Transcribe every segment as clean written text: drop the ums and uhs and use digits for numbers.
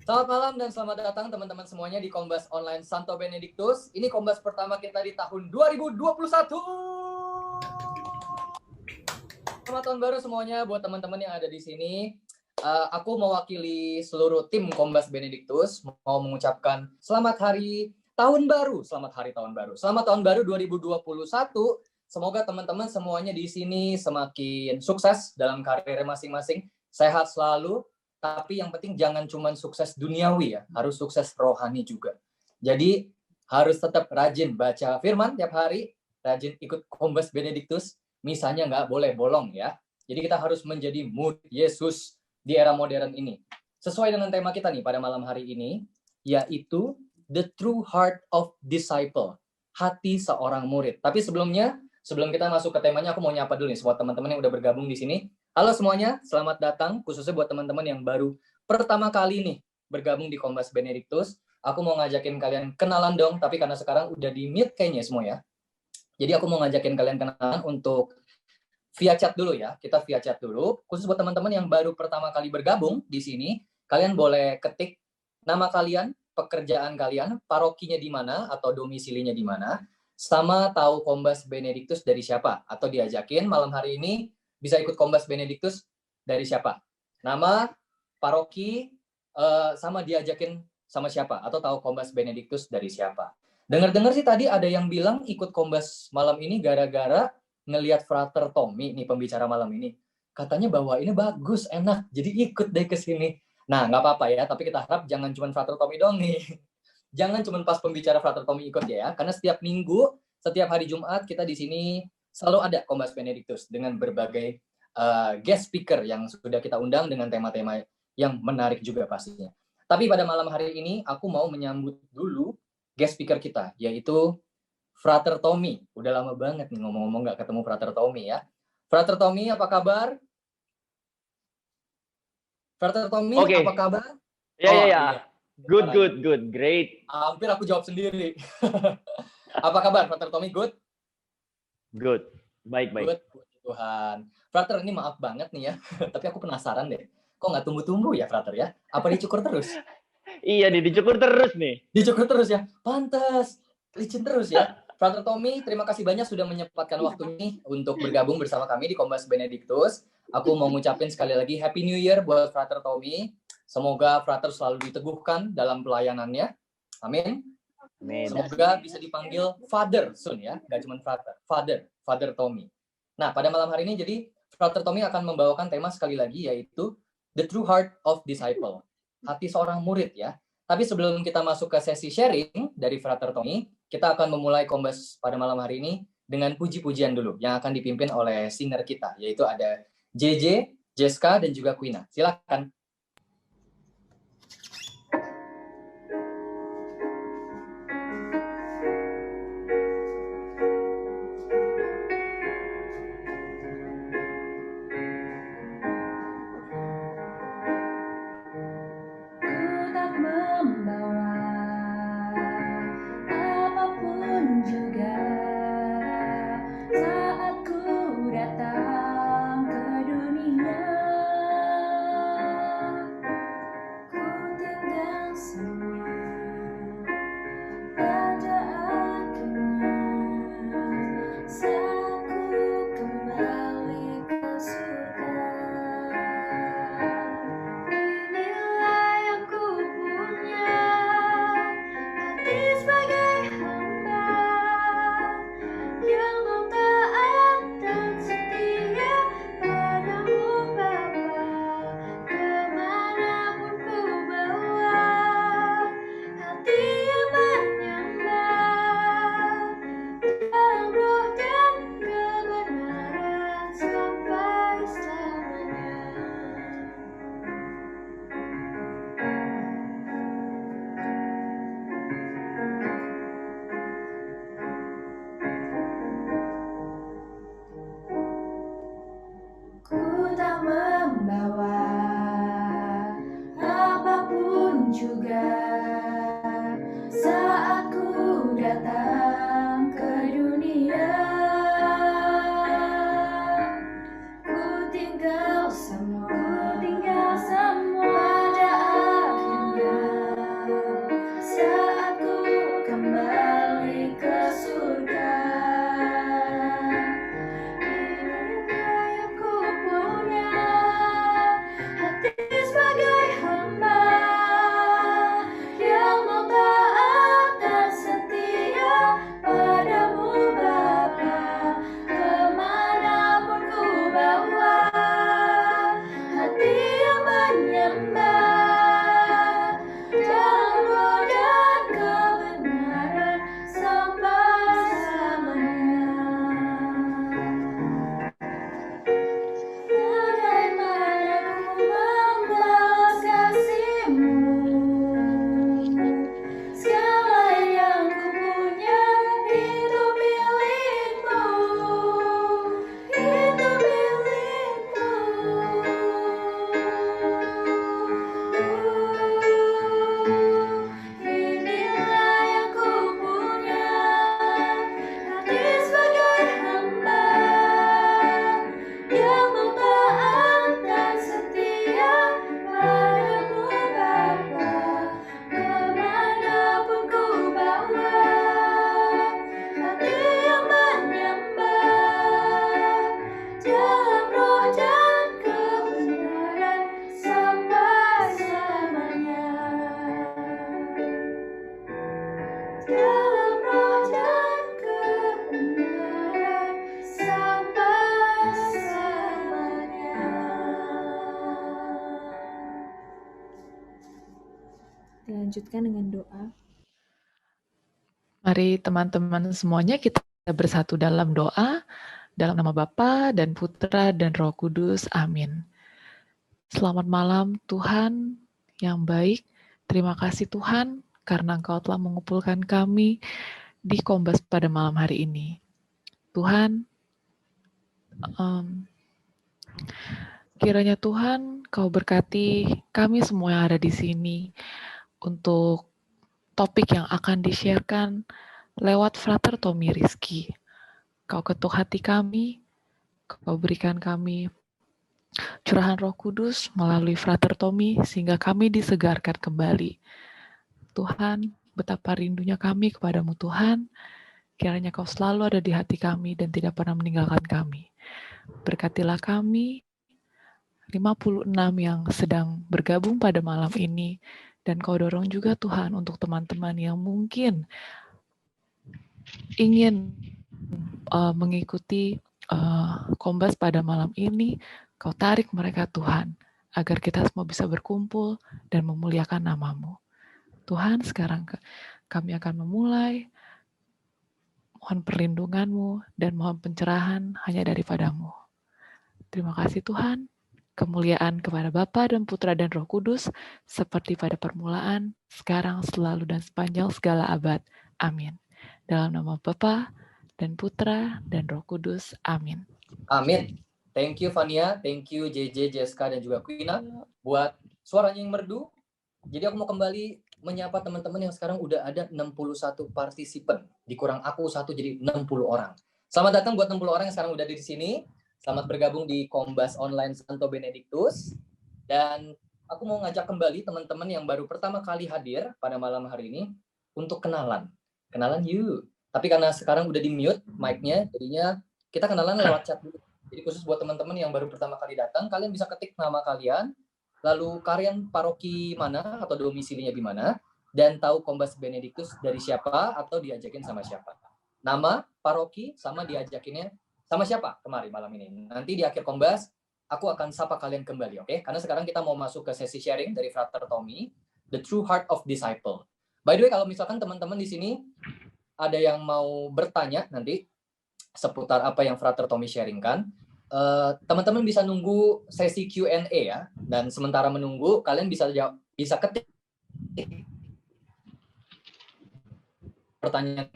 Selamat malam dan selamat datang teman-teman semuanya di Kombas Online Santo Benedictus. Ini Kombas pertama kita di tahun 2021. Selamat tahun baru semuanya buat teman-teman yang ada di sini. Aku mewakili seluruh tim Kombas Benedictus mau mengucapkan selamat hari tahun baru. Selamat hari tahun baru. Selamat tahun baru 2021. Semoga teman-teman semuanya di sini semakin sukses dalam karir masing-masing, sehat selalu. Tapi yang penting jangan cuma sukses duniawi ya, harus sukses rohani juga. Jadi harus tetap rajin baca firman tiap hari, rajin ikut Kombas Benedictus, misalnya nggak boleh bolong ya. Jadi kita harus menjadi murid Yesus di era modern ini. Sesuai dengan tema kita nih pada malam hari ini, yaitu The True Heart of Disciple, hati seorang murid. Tapi sebelum kita masuk ke temanya, aku mau nyapa dulu nih buat teman-teman yang udah bergabung di sini. Halo semuanya, selamat datang khususnya buat teman-teman yang baru pertama kali nih bergabung di Kombas Benedictus. Aku mau ngajakin kalian kenalan dong, tapi karena sekarang udah di mute kayaknya semua ya. Jadi aku mau ngajakin kalian kenalan untuk via chat dulu ya. Kita via chat dulu. Khusus buat teman-teman yang baru pertama kali bergabung di sini, kalian boleh ketik nama kalian, pekerjaan kalian, parokinya di mana atau domisilinya di mana, sama tahu Kombas Benedictus dari siapa atau diajakin malam hari ini bisa ikut Kombas Benedictus dari siapa? Nama, paroki, sama diajakin sama siapa? Atau tahu Kombas Benedictus dari siapa? Dengar-dengar sih tadi ada yang bilang ikut Kombas malam ini gara-gara ngelihat Frater Tommy nih pembicara malam ini. Katanya bahwa ini bagus, enak, jadi ikut deh ke sini. Nah, nggak apa-apa ya, tapi kita harap jangan cuma Frater Tommy dong nih. Jangan cuma pas pembicara Frater Tommy ikut ya, karena setiap minggu, setiap hari Jumat kita di sini selalu ada Kombas Benedictus dengan berbagai guest speaker yang sudah kita undang dengan tema-tema yang menarik juga pastinya. Tapi pada malam hari ini aku mau menyambut dulu guest speaker kita, yaitu Frater Tommy. Udah lama banget nih ngomong-ngomong nggak ketemu Frater Tommy ya. Frater Tommy, apa kabar? Frater Tommy, apa kabar? Ya. Good. Great. Hampir aku jawab sendiri. Apa kabar, Frater Tommy? Good? Good. Baik. Good, Tuhan. Frater, ini maaf banget nih ya. Tapi aku penasaran deh. Kok nggak tumbuh-tumbuh ya, Frater ya? Apa dicukur terus? Iya nih, dicukur terus nih. Dicukur terus ya? Pantes. Licin terus ya? Frater Tommy, terima kasih banyak sudah menyempatkan waktu nih untuk bergabung bersama kami di Kombas Benedictus. Aku mau ngucapin sekali lagi Happy New Year buat Frater Tommy. Semoga Frater selalu diteguhkan dalam pelayanannya. Amin. Semoga bisa dipanggil Father soon ya, nggak cuma Frater. Father Tommy. Nah, pada malam hari ini jadi Frater Tommy akan membawakan tema sekali lagi yaitu The True Heart of Disciple, hati seorang murid ya. Tapi sebelum kita masuk ke sesi sharing dari Frater Tommy, kita akan memulai Kombas pada malam hari ini dengan puji-pujian dulu yang akan dipimpin oleh singer kita, yaitu ada JJ, Jeska, dan juga Quina. Silakan. dalam roh dan kebenaran sampai selamanya. Dilanjutkan dengan doa. Mari teman-teman semuanya kita bersatu dalam doa, dalam nama Bapa dan Putra dan Roh Kudus. Amin. Selamat malam Tuhan yang baik. Terima kasih Tuhan karena Engkau telah mengumpulkan kami di Kombas pada malam hari ini. Tuhan, kiranya Tuhan Kau berkati kami semua yang ada di sini untuk topik yang akan di-sharekan lewat Frater Tommy Rizky. Kau ketuk hati kami, Kau berikan kami curahan Roh Kudus melalui Frater Tommy sehingga kami disegarkan kembali. Tuhan, betapa rindunya kami kepadamu Tuhan, kiranya Kau selalu ada di hati kami dan tidak pernah meninggalkan kami. Berkatilah kami 56 yang sedang bergabung pada malam ini, dan Kau dorong juga Tuhan untuk teman-teman yang mungkin ingin mengikuti Kombas pada malam ini. Kau tarik mereka Tuhan, agar kita semua bisa berkumpul dan memuliakan nama-Mu. Tuhan, sekarang kami akan memulai. Mohon perlindungan-Mu dan mohon pencerahan hanya daripada-Mu. Terima kasih Tuhan. Kemuliaan kepada Bapa dan Putra dan Roh Kudus, seperti pada permulaan, sekarang, selalu, dan sepanjang segala abad. Amin. Dalam nama Bapa dan Putra dan Roh Kudus. Amin. Amin. Thank you Fania, thank you JJ, Jessica, dan juga Quina buat suaranya yang merdu. Jadi aku mau kembali menyapa teman-teman yang sekarang udah ada 61 partisipan. Dikurang aku satu jadi 60 orang. Selamat datang buat 60 orang yang sekarang udah ada di sini. Selamat bergabung di Kombas Online Santo Benedictus. Dan aku mau ngajak kembali teman-teman yang baru pertama kali hadir pada malam hari ini untuk kenalan. Kenalan yuk. Tapi karena sekarang udah di-mute mic-nya, jadinya kita kenalan lewat chat dulu. Jadi khusus buat teman-teman yang baru pertama kali datang, kalian bisa ketik nama kalian, lalu kalian paroki mana atau domisilinya di mana, dan tahu Kombas Benedictus dari siapa atau diajakin sama siapa. Nama, paroki, sama diajakinnya sama siapa kemarin malam ini. Nanti di akhir Kombas, aku akan sapa kalian kembali, oke? Karena sekarang kita mau masuk ke sesi sharing dari Frater Tommy, The True Heart of Disciple. By the way, kalau misalkan teman-teman di sini ada yang mau bertanya nanti seputar apa yang Frater Tommy sharingkan, teman-teman bisa nunggu sesi Q&A ya. Dan sementara menunggu, kalian bisa ketik pertanyaan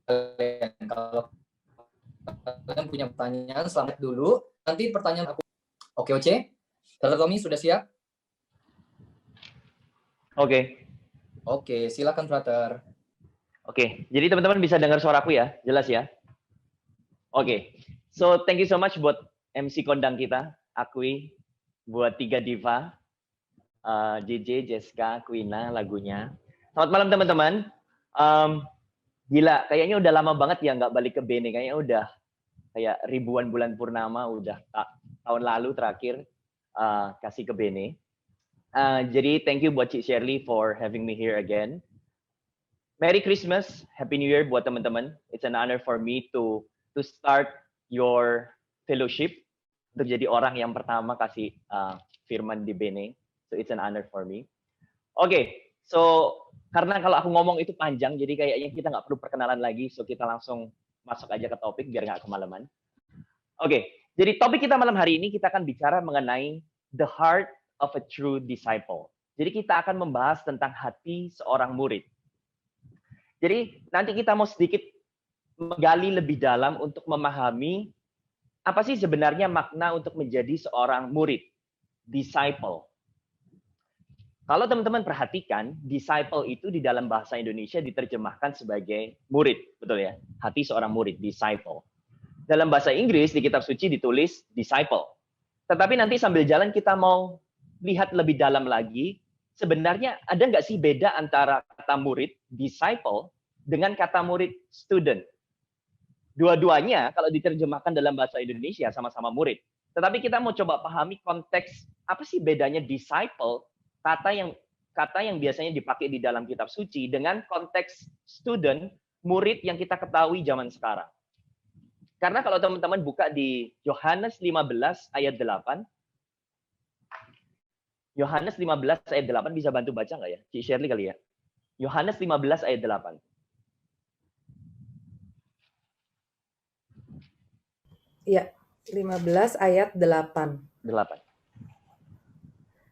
kalian. Kalau kalian punya pertanyaan, selamat dulu. Nanti pertanyaan aku. Oke, Oce? Frater Tommy sudah siap? Oke. Oke, silakan Frater. Oke, jadi teman-teman bisa dengar suaraku ya? Jelas ya? Oke. So, thank you so much buat MC kondang kita, Akui, buat 3 diva, JJ, Jessica, Quina, lagunya. Selamat malam teman-teman. Gila, kayaknya udah lama banget ya nggak balik ke Bene. Kayaknya udah kayak ribuan bulan purnama, udah tahun lalu terakhir kasih ke Bene. Jadi thank you buat Cik Shirley for having me here again. Merry Christmas, Happy New Year buat teman-teman. It's an honor for me to start your fellowship, untuk jadi orang yang pertama kasih firman di Bene. So it's an honor for me. Oke, so karena kalau aku ngomong itu panjang, jadi kayaknya kita nggak perlu perkenalan lagi, so kita langsung masuk aja ke topik biar nggak kemalaman. Oke, jadi topik kita malam hari ini kita akan bicara mengenai the heart of a true disciple. Jadi kita akan membahas tentang hati seorang murid. Jadi nanti kita mau sedikit menggali lebih dalam untuk memahami apa sih sebenarnya makna untuk menjadi seorang murid, disciple. Kalau teman-teman perhatikan, disciple itu di dalam bahasa Indonesia diterjemahkan sebagai murid, betul ya? Hati seorang murid, disciple. Dalam bahasa Inggris di kitab suci ditulis disciple. Tetapi nanti sambil jalan kita mau lihat lebih dalam lagi, sebenarnya ada nggak sih beda antara kata murid, disciple, dengan kata murid, student? Dua-duanya kalau diterjemahkan dalam bahasa Indonesia sama-sama murid. Tetapi kita mau coba pahami konteks apa sih bedanya disciple, kata yang biasanya dipakai di dalam kitab suci dengan konteks student, murid yang kita ketahui zaman sekarang. Karena kalau teman-teman buka di Yohanes 15 ayat 8, Yohanes 15 ayat 8 bisa bantu baca nggak ya? Cik Shirley kali ya. Yohanes 15 ayat 8. Ya, 15 ayat 8. 8.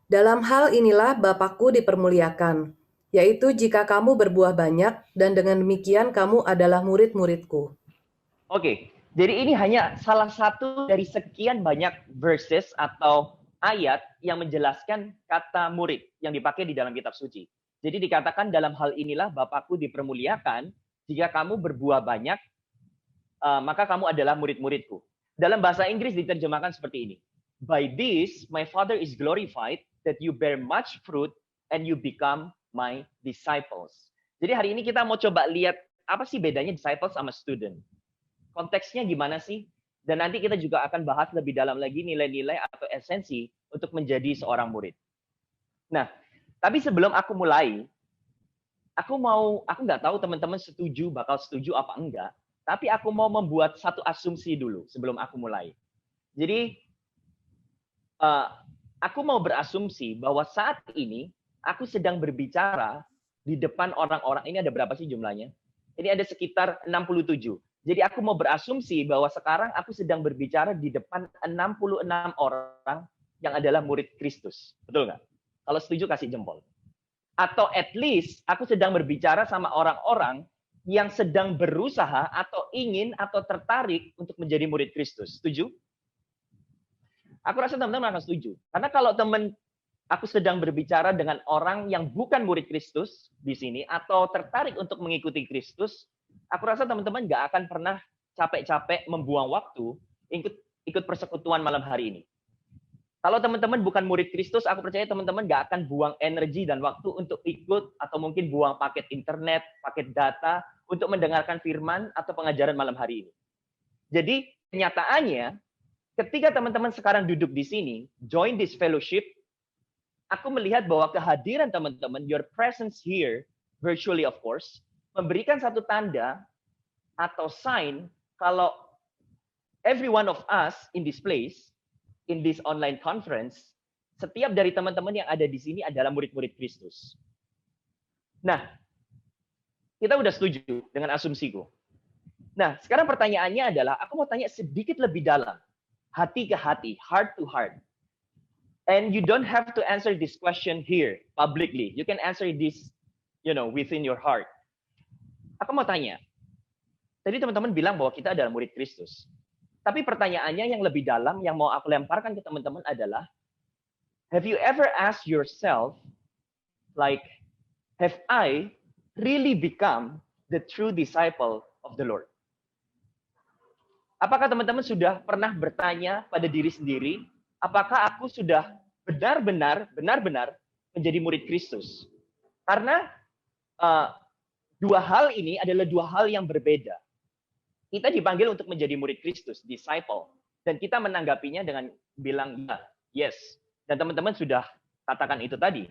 Dalam hal inilah Bapakku dipermuliakan, yaitu jika kamu berbuah banyak, dan dengan demikian kamu adalah murid-muridku. Oke, jadi ini hanya salah satu dari sekian banyak verses atau ayat yang menjelaskan kata murid yang dipakai di dalam kitab suci. Jadi dikatakan dalam hal inilah Bapakku dipermuliakan, jika kamu berbuah banyak, maka kamu adalah murid-muridku. Dalam bahasa Inggris diterjemahkan seperti ini. By this, my Father is glorified, that you bear much fruit, and you become my disciples. Jadi hari ini kita mau coba lihat apa sih bedanya disciples sama student. Konteksnya gimana sih? Dan nanti kita juga akan bahas lebih dalam lagi nilai-nilai atau esensi untuk menjadi seorang murid. Nah, tapi sebelum aku mulai, aku nggak tahu teman-teman bakal setuju apa enggak, tapi aku mau membuat satu asumsi dulu sebelum aku mulai. Jadi, aku mau berasumsi bahwa saat ini aku sedang berbicara di depan orang-orang. Ini ada berapa sih jumlahnya? Ini ada sekitar 67. Jadi aku mau berasumsi bahwa sekarang aku sedang berbicara di depan 66 orang yang adalah murid Kristus. Betul nggak? Kalau setuju kasih jempol. Atau at least aku sedang berbicara sama orang-orang yang sedang berusaha atau ingin atau tertarik untuk menjadi murid Kristus. Setuju? Aku rasa teman-teman akan setuju. Karena kalau aku sedang berbicara dengan orang yang bukan murid Kristus di sini atau tertarik untuk mengikuti Kristus, aku rasa teman-teman nggak akan pernah capek-capek membuang waktu ikut persekutuan malam hari ini. Kalau teman-teman bukan murid Kristus, aku percaya teman-teman nggak akan buang energi dan waktu untuk ikut atau mungkin buang paket internet, paket data untuk mendengarkan firman atau pengajaran malam hari ini. Jadi kenyataannya, ketika teman-teman sekarang duduk di sini, join this fellowship, aku melihat bahwa kehadiran teman-teman, your presence here, virtually of course, memberikan satu tanda atau sign kalau every one of us in this place, in this online conference, setiap dari teman-teman yang ada di sini adalah murid-murid Kristus. Nah, kita udah setuju dengan asumsiku. Nah, sekarang pertanyaannya adalah, aku mau tanya sedikit lebih dalam, hati ke hati, heart to heart. And you don't have to answer this question here publicly. You can answer this, within your heart. Aku mau tanya. Tadi teman-teman bilang bahwa kita adalah murid Kristus. Tapi pertanyaannya yang lebih dalam yang mau aku lemparkan ke teman-teman adalah, have you ever asked yourself, like, have I really become the true disciple of the Lord? Apakah teman-teman sudah pernah bertanya pada diri sendiri, apakah aku sudah benar-benar menjadi murid Kristus? Karena dua hal ini adalah dua hal yang berbeda. Kita dipanggil untuk menjadi murid Kristus, disciple. Dan kita menanggapinya dengan bilang, yes. Dan teman-teman sudah katakan itu tadi.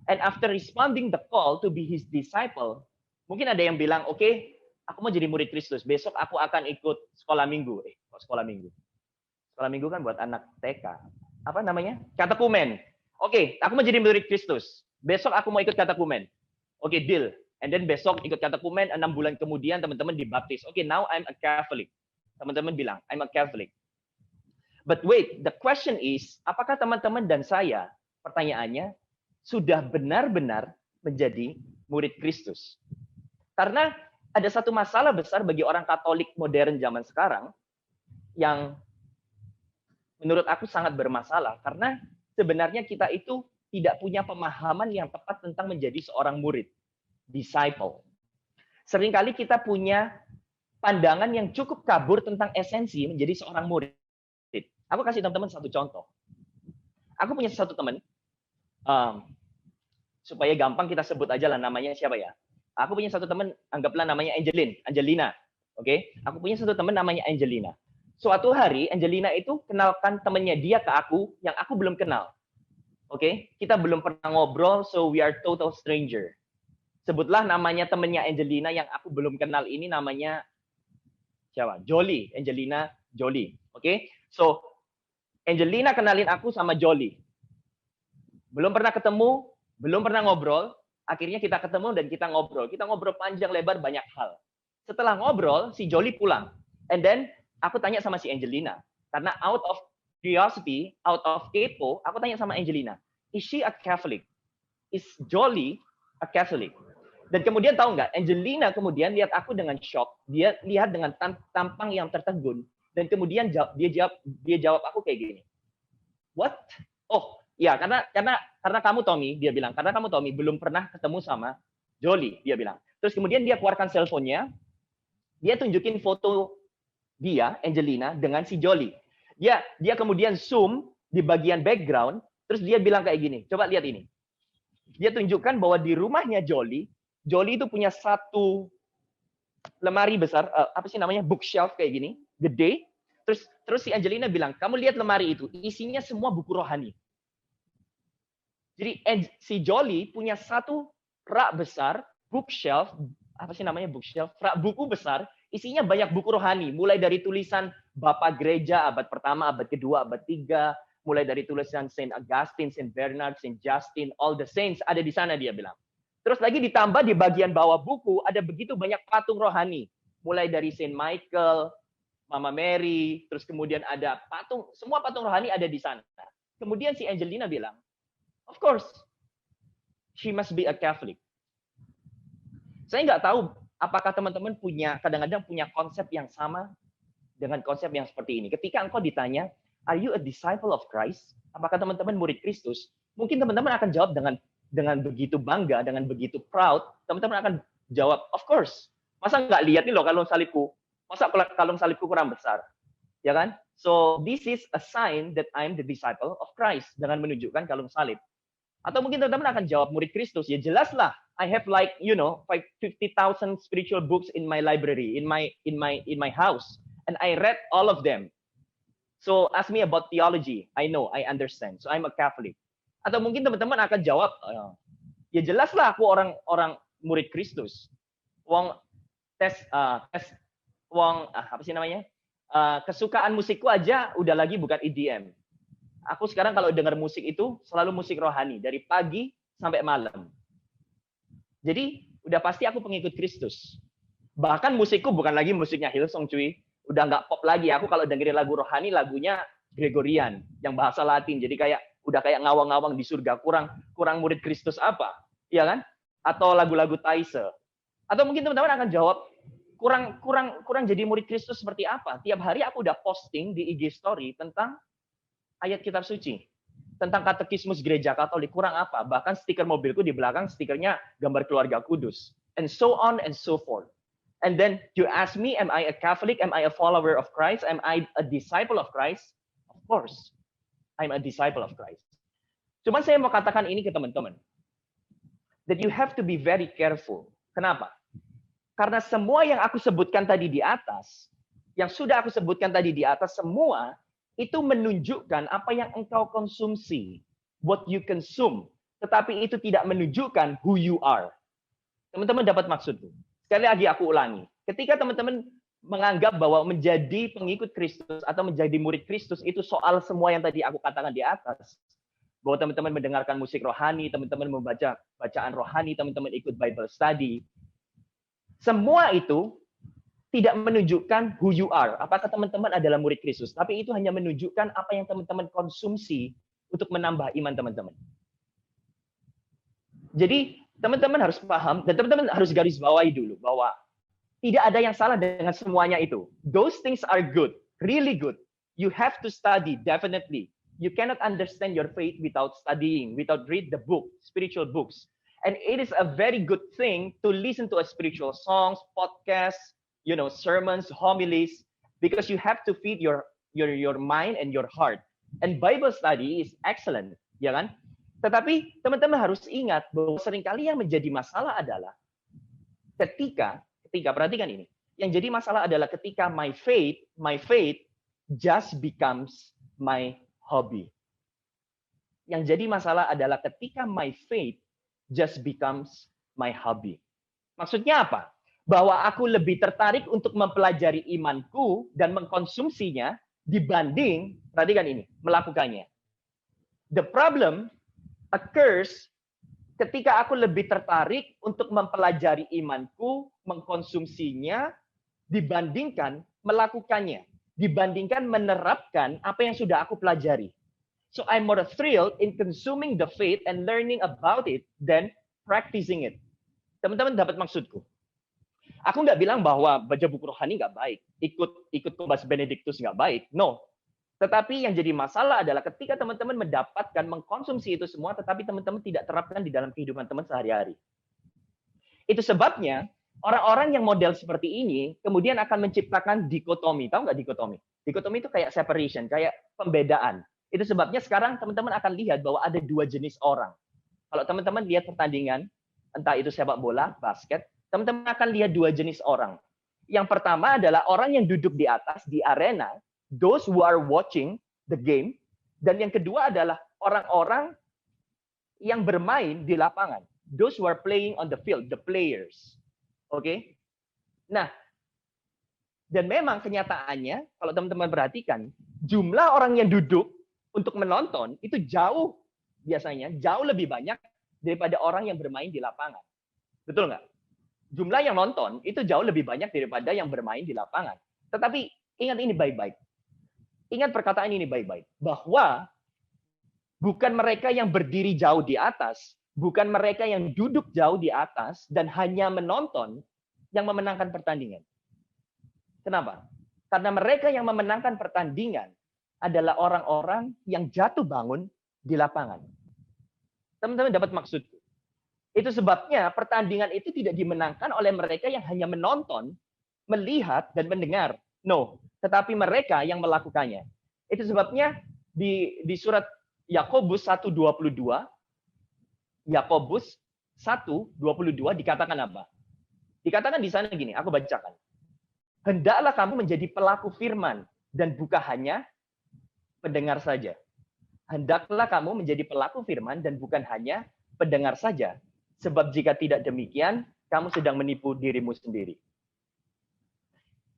And after responding the call to be his disciple, mungkin ada yang bilang, oke, aku mau jadi murid Kristus. Besok aku akan ikut sekolah minggu. Sekolah minggu. Sekolah minggu kan buat anak TK. Apa namanya? Katekumen. Oke, aku mau jadi murid Kristus. Besok aku mau ikut katekumen. Oke, deal. And then besok ikut katekumen, 6 bulan kemudian teman-teman dibaptis. Okay, now I'm a Catholic. Teman-teman bilang, I'm a Catholic. But wait, the question is, apakah teman-teman dan saya, pertanyaannya, sudah benar-benar menjadi murid Kristus? Karena ada satu masalah besar bagi orang Katolik modern zaman sekarang, yang menurut aku sangat bermasalah, karena sebenarnya kita itu tidak punya pemahaman yang tepat tentang menjadi seorang murid. Disciple. Seringkali kita punya pandangan yang cukup kabur tentang esensi menjadi seorang murid. Aku kasih teman-teman satu contoh. Aku punya satu teman, supaya gampang kita sebut aja lah namanya siapa ya. Aku punya satu teman, anggaplah namanya Angelina. Oke? Aku punya satu teman namanya Angelina. Suatu hari Angelina itu kenalkan temannya dia ke aku yang aku belum kenal. Oke, kita belum pernah ngobrol, so we are total stranger. Sebutlah namanya temennya Angelina yang aku belum kenal ini, namanya siapa? Jolie, Angelina Jolie. Oke, so Angelina kenalin aku sama Jolie. Belum pernah ketemu, belum pernah ngobrol. Akhirnya kita ketemu dan kita ngobrol. Kita ngobrol panjang lebar banyak hal. Setelah ngobrol, si Jolie pulang. And then aku tanya sama si Angelina. Karena out of curiosity, out of kepo, aku tanya sama Angelina, is she a Catholic? Is Jolie a Catholic? Dan kemudian tahu nggak, Angelina kemudian lihat aku dengan shock. Dia lihat dengan tampang yang tertegun. Dan kemudian dia jawab aku kayak gini. What? Oh, ya karena kamu Tommy, dia bilang. Karena kamu Tommy belum pernah ketemu sama Jolie, dia bilang. Terus kemudian dia keluarkan cellphone-nya. Dia tunjukin foto dia, Angelina, dengan si Jolie. Dia kemudian zoom di bagian background, terus dia bilang kayak gini, coba lihat ini. Dia tunjukkan bahwa di rumahnya Jolie itu punya satu lemari besar, apa sih namanya, bookshelf kayak gini, gede. Terus si Angelina bilang, kamu lihat lemari itu, isinya semua buku rohani. Jadi si Jolie punya satu rak besar, bookshelf, apa sih namanya bookshelf, rak buku besar, isinya banyak buku rohani, mulai dari tulisan Bapak Gereja abad pertama, abad kedua, abad tiga, mulai dari tulisan Saint Augustine, Saint Bernard, Saint Justin, all the saints ada di sana, dia bilang. Terus lagi ditambah di bagian bawah buku ada begitu banyak patung rohani, mulai dari Saint Michael, Mama Mary, terus kemudian ada patung, semua patung rohani ada di sana. Kemudian si Angelina bilang, of course, she must be a Catholic. Saya nggak tahu apakah teman-teman kadang-kadang punya konsep yang sama dengan konsep yang seperti ini. Ketika engkau ditanya, are you a disciple of Christ? Apakah teman-teman murid Kristus? Mungkin teman-teman akan jawab dengan begitu bangga, dengan begitu proud. Teman-teman akan jawab, of course. Masa nggak lihat nih loh kalung salibku? Masa kalung salibku kurang besar? Ya kan? So this is a sign that I'm the disciple of Christ, dengan menunjukkan kalung salib. Atau mungkin teman-teman akan jawab murid Kristus, ya jelaslah. I have 50,000 spiritual books in my library, in my house, and I read all of them. So ask me about theology. I know, I understand. So I'm a Catholic. Atau mungkin teman-teman akan jawab, ya jelaslah aku orang murid Kristus. Apa sih namanya? Kesukaan musikku aja udah lagi bukan EDM. Aku sekarang kalau dengar musik itu selalu musik rohani dari pagi sampai malam. Jadi udah pasti aku pengikut Kristus. Bahkan musikku bukan lagi musiknya Hillsong cuy. Udah nggak pop lagi. Aku kalau dengerin lagu rohani lagunya Gregorian yang bahasa Latin. Jadi udah kayak ngawang-ngawang di surga. Kurang murid Kristus apa? Iya kan? Atau lagu-lagu Taise. Atau mungkin teman-teman akan jawab kurang jadi murid Kristus seperti apa? Tiap hari aku udah posting di IG story tentang ayat kitab suci, tentang katekismus gereja Katolik, kurang apa? Bahkan stiker mobilku di belakang stikernya gambar keluarga kudus, and so on and so forth. And then you ask me, am I a Catholic? Am I a follower of Christ? Am I a disciple of Christ? Of course, I'm a disciple of Christ. Cuman saya mau katakan ini ke teman-teman, that you have to be very careful. Kenapa? Karena semua yang aku sebutkan tadi di atas, semua itu menunjukkan apa yang engkau konsumsi, what you consume. Tetapi itu tidak menunjukkan who you are. Teman-teman dapat maksudku? Sekali lagi aku ulangi. Ketika teman-teman menganggap bahwa menjadi pengikut Kristus atau menjadi murid Kristus itu soal semua yang tadi aku katakan di atas, bahwa teman-teman mendengarkan musik rohani, teman-teman membaca bacaan rohani, teman-teman ikut Bible study, semua itu tidak menunjukkan who you are. Apakah teman-teman adalah murid Kristus. Tapi itu hanya menunjukkan apa yang teman-teman konsumsi untuk menambah iman teman-teman. Jadi teman-teman harus paham dan teman-teman harus garis bawahi dulu bahwa tidak ada yang salah dengan semuanya itu. Those things are good, really good. You have to study, definitely. You cannot understand your faith without studying, without read the book, spiritual books. And it is a very good thing to listen to a spiritual songs, podcasts, sermons, homilies, because you have to feed your mind and your heart. And Bible study is excellent, ya kan? Tetapi teman-teman harus ingat bahwa seringkali yang menjadi masalah adalah ketika perhatikan ini, yang jadi masalah adalah ketika my faith just becomes my hobby. Yang jadi masalah adalah ketika my faith just becomes my hobby. Maksudnya apa? Bahwa aku lebih tertarik untuk mempelajari imanku dan mengkonsumsinya dibanding, perhatikan ini, melakukannya. The problem occurs ketika aku lebih tertarik untuk mempelajari imanku, mengkonsumsinya, dibandingkan melakukannya. Dibandingkan menerapkan apa yang sudah aku pelajari. So I'm more thrilled in consuming the faith and learning about it than practicing it. Teman-teman dapat maksudku? Aku nggak bilang bahwa baca buku rohani nggak baik, ikut Kombas Benedictus nggak baik. No. Tetapi yang jadi masalah adalah ketika teman-teman mendapatkan, mengkonsumsi itu semua, tetapi teman-teman tidak terapkan di dalam kehidupan teman sehari-hari. Itu sebabnya orang-orang yang model seperti ini kemudian akan menciptakan dikotomi. Tahu nggak dikotomi? Dikotomi itu kayak separation, kayak pembedaan. Itu sebabnya sekarang teman-teman akan lihat bahwa ada dua jenis orang. Kalau teman-teman lihat pertandingan, entah itu sepak bola, basket, teman-teman akan lihat dua jenis orang. Yang pertama adalah orang yang duduk di atas, di arena, those who are watching the game. Dan yang kedua adalah orang-orang yang bermain di lapangan, those who are playing on the field, the players. Oke? Nah, dan memang kenyataannya, kalau teman-teman perhatikan, jumlah orang yang duduk untuk menonton itu biasanya jauh lebih banyak daripada orang yang bermain di lapangan. Betul nggak? Jumlah yang nonton itu jauh lebih banyak daripada yang bermain di lapangan. Tetapi ingat ini baik-baik. Ingat perkataan ini baik-baik. Bahwa bukan mereka yang berdiri jauh di atas, bukan mereka yang duduk jauh di atas dan hanya menonton yang memenangkan pertandingan. Kenapa? Karena mereka yang memenangkan pertandingan adalah orang-orang yang jatuh bangun di lapangan. Teman-teman dapat maksudku? Itu sebabnya pertandingan itu tidak dimenangkan oleh mereka yang hanya menonton, melihat, dan mendengar. No, tetapi mereka yang melakukannya. Itu sebabnya di surat Yakobus 1:22, Yakobus 1:22 dikatakan apa? Dikatakan di sana gini, aku bacakan. Hendaklah kamu menjadi pelaku firman dan bukan hanya pendengar saja. Hendaklah kamu menjadi pelaku firman dan bukan hanya pendengar saja. Sebab jika tidak demikian, kamu sedang menipu dirimu sendiri.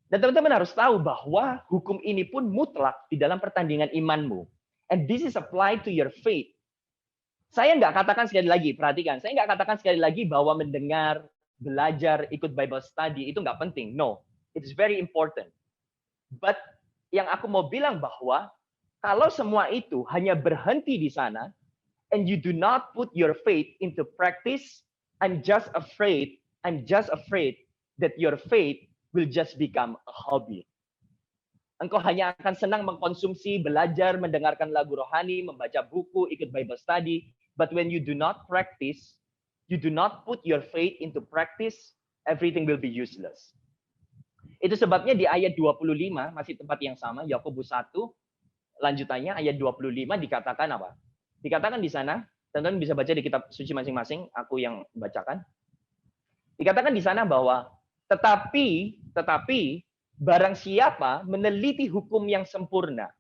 Dan teman-teman harus tahu bahwa hukum ini pun mutlak di dalam pertandingan imanmu. And this is applied to your faith. Saya nggak katakan sekali lagi, perhatikan. Saya nggak katakan sekali lagi bahwa mendengar, belajar, ikut Bible study, itu nggak penting. No, it's very important. But yang aku mau bilang bahwa kalau semua itu hanya berhenti di sana, and you do not put your faith into practice, I'm just afraid that your faith will just become a hobby. Engkau hanya akan senang mengkonsumsi, belajar, mendengarkan lagu rohani, membaca buku, ikut Bible study, but when you do not practice, you do not put your faith into practice, everything will be useless. Itu sebabnya di ayat 25, masih tempat yang sama, Yakobus 1, lanjutannya ayat 25 dikatakan apa? Dikatakan di sana, teman-teman bisa baca di kitab suci masing-masing, aku yang bacakan. Dikatakan di sana bahwa tetapi barang siapa meneliti hukum yang sempurna,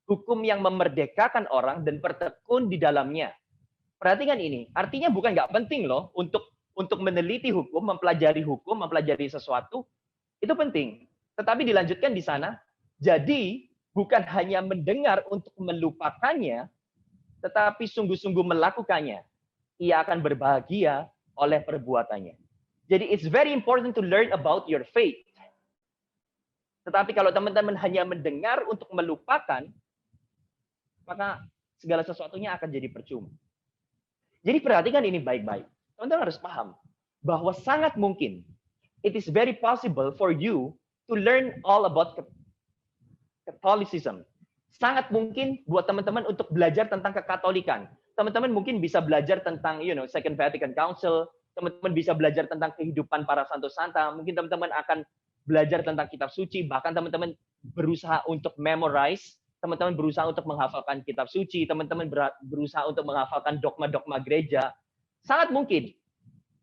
hukum yang memerdekakan orang dan bertekun di dalamnya. Perhatikan ini, artinya bukan nggak penting loh untuk meneliti hukum, mempelajari sesuatu, itu penting. Tetapi dilanjutkan di sana, jadi bukan hanya mendengar untuk melupakannya, tetapi sungguh-sungguh melakukannya. Ia akan berbahagia oleh perbuatannya. Jadi it's very important to learn about your faith. Tetapi kalau teman-teman hanya mendengar untuk melupakan, maka segala sesuatunya akan jadi percuma. Jadi perhatikan ini baik-baik. Teman-teman harus paham bahwa sangat mungkin, it is very possible for you to learn all about Catholicism. Sangat mungkin buat teman-teman untuk belajar tentang kekatolikan. Teman-teman mungkin bisa belajar tentang, Second Vatican Council. Teman-teman bisa belajar tentang kehidupan para santo santa. Mungkin teman-teman akan belajar tentang kitab suci. Bahkan teman-teman berusaha untuk memorize. Teman-teman berusaha untuk menghafalkan kitab suci. Teman-teman berusaha untuk menghafalkan dogma-dogma gereja. Sangat mungkin.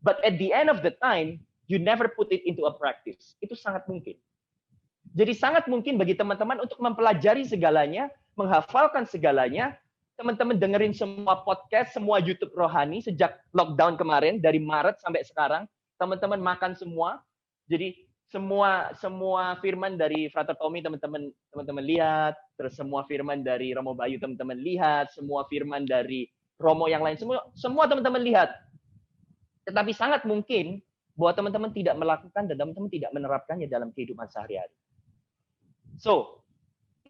But at the end of the time, you never put it into a practice. Itu sangat mungkin. Jadi sangat mungkin bagi teman-teman untuk mempelajari segalanya, menghafalkan segalanya, teman-teman dengerin semua podcast, semua YouTube rohani sejak lockdown kemarin dari Maret sampai sekarang, teman-teman makan semua. Jadi semua firman dari Frater Tommy teman-teman lihat, terus semua firman dari Romo Bayu teman-teman lihat, semua firman dari Romo yang lain semua teman-teman lihat. Tetapi sangat mungkin bahwa teman-teman tidak melakukan dan teman-teman tidak menerapkannya dalam kehidupan sehari-hari. So,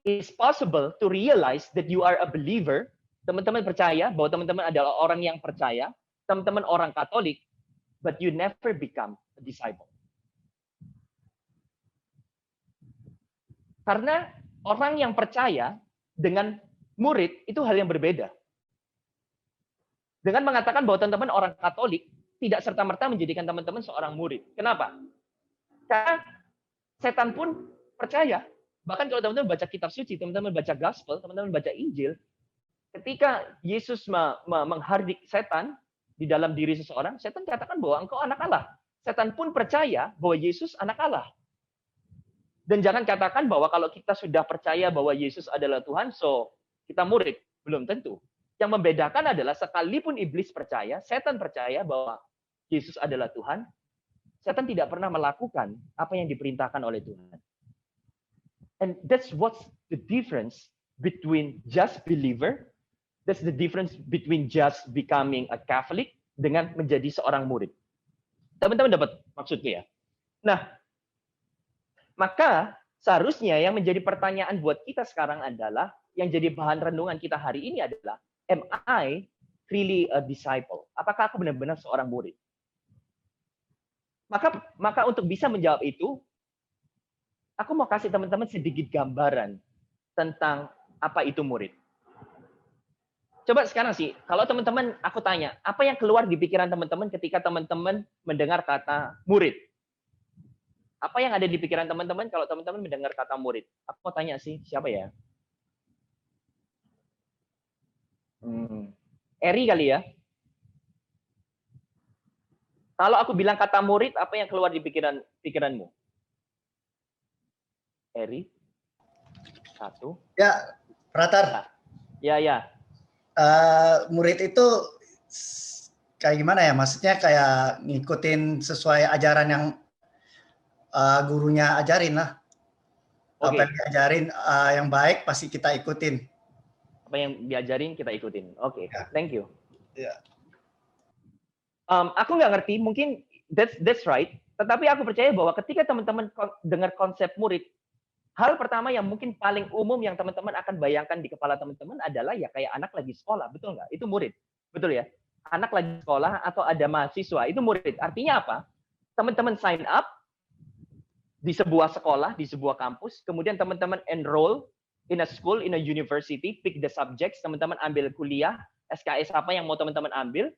it's possible to realize that you are a believer. Teman-teman percaya bahwa teman-teman adalah orang yang percaya, teman-teman orang Katolik, but you never become a disciple. Karena orang yang percaya dengan murid itu hal yang berbeda. Dengan mengatakan bahwa teman-teman orang Katolik tidak serta-merta menjadikan teman-teman seorang murid. Kenapa? Karena setan pun percaya. Bahkan kalau teman-teman baca kitab suci, teman-teman baca gospel, teman-teman baca Injil, ketika Yesus menghardik setan di dalam diri seseorang, setan katakan bahwa engkau anak Allah. Setan pun percaya bahwa Yesus anak Allah. Dan jangan katakan bahwa kalau kita sudah percaya bahwa Yesus adalah Tuhan, so kita murid. Belum tentu. Yang membedakan adalah sekalipun iblis percaya, setan percaya bahwa Yesus adalah Tuhan, setan tidak pernah melakukan apa yang diperintahkan oleh Tuhan. And that's what's the difference between just believer, that's the difference between just becoming a Catholic dengan menjadi seorang murid. Teman-teman dapat maksudnya ya? Nah, maka seharusnya yang menjadi pertanyaan buat kita sekarang adalah, yang jadi bahan renungan kita hari ini adalah, am I really a disciple? Apakah aku benar-benar seorang murid? Maka untuk bisa menjawab itu, aku mau kasih teman-teman sedikit gambaran tentang apa itu murid. Coba sekarang sih, kalau teman-teman aku tanya, apa yang keluar di pikiran teman-teman ketika teman-teman mendengar kata murid? Apa yang ada di pikiran teman-teman kalau teman-teman mendengar kata murid? Aku mau tanya sih, siapa ya? Eri kali ya? Kalau aku bilang kata murid, apa yang keluar di pikiranmu? Eri? Satu. Ya, Frater. Ya. Murid itu kayak gimana ya? Maksudnya kayak ngikutin sesuai ajaran yang gurunya ajarin lah. Apa yang diajarin yang baik pasti kita ikutin. Apa yang diajarin kita ikutin. Oke, thank you. Ya. Aku nggak ngerti, mungkin that's right. Tetapi aku percaya bahwa ketika teman-teman dengar konsep murid, hal pertama yang mungkin paling umum yang teman-teman akan bayangkan di kepala teman-teman adalah ya kayak anak lagi sekolah, betul nggak? Itu murid, betul ya? Anak lagi sekolah atau ada mahasiswa, itu murid. Artinya apa? Teman-teman sign up di sebuah sekolah, di sebuah kampus, kemudian teman-teman enroll in a school, in a university, pick the subjects, teman-teman ambil kuliah, SKS apa yang mau teman-teman ambil,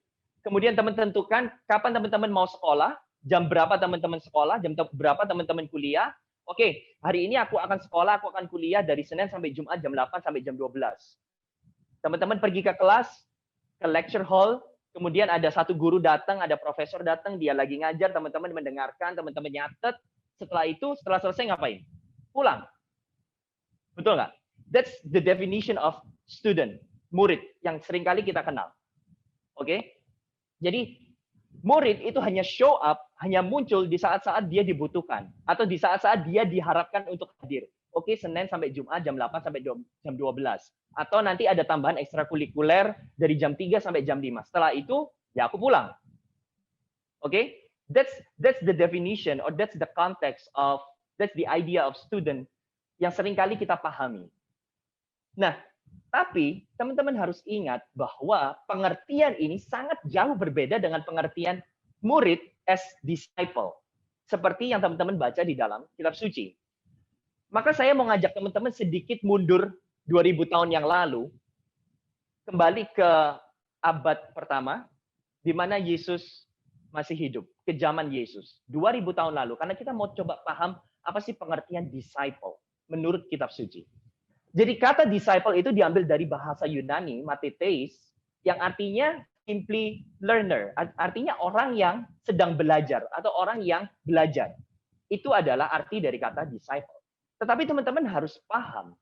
kemudian teman-teman tentukan kapan teman-teman mau sekolah, jam berapa teman-teman sekolah, jam berapa teman-teman kuliah. Oke, hari ini aku akan sekolah, aku akan kuliah dari Senin sampai Jumat jam 8 sampai jam 12. Teman-teman pergi ke kelas, ke lecture hall, kemudian ada satu guru datang, ada profesor datang, dia lagi ngajar, teman-teman mendengarkan, teman-teman nyatet. Setelah itu, setelah selesai ngapain? Pulang. Betul nggak? That's the definition of student, murid, yang seringkali kita kenal. Oke? Jadi, murid itu hanya show up, hanya muncul di saat-saat dia dibutuhkan. Atau di saat-saat dia diharapkan untuk hadir. Oke, Senin sampai Jumat jam 8 sampai jam 12. Atau nanti ada tambahan ekstrakurikuler dari jam 3 sampai jam 5. Setelah itu, ya aku pulang. Oke? That's the definition or that's the context of, that's the idea of student yang seringkali kita pahami. Nah, tapi teman-teman harus ingat bahwa pengertian ini sangat jauh berbeda dengan pengertian murid as disciple. Seperti yang teman-teman baca di dalam kitab suci. Maka saya mau ngajak teman-teman sedikit mundur 2000 tahun yang lalu, kembali ke abad pertama, di mana Yesus masih hidup, ke zaman Yesus, 2000 tahun lalu. Karena kita mau coba paham apa sih pengertian disciple menurut kitab suci. Jadi kata disciple itu diambil dari bahasa Yunani, mathetes, yang artinya simply learner. Artinya orang yang sedang belajar atau orang yang belajar. Itu adalah arti dari kata disciple. Tetapi teman-teman harus paham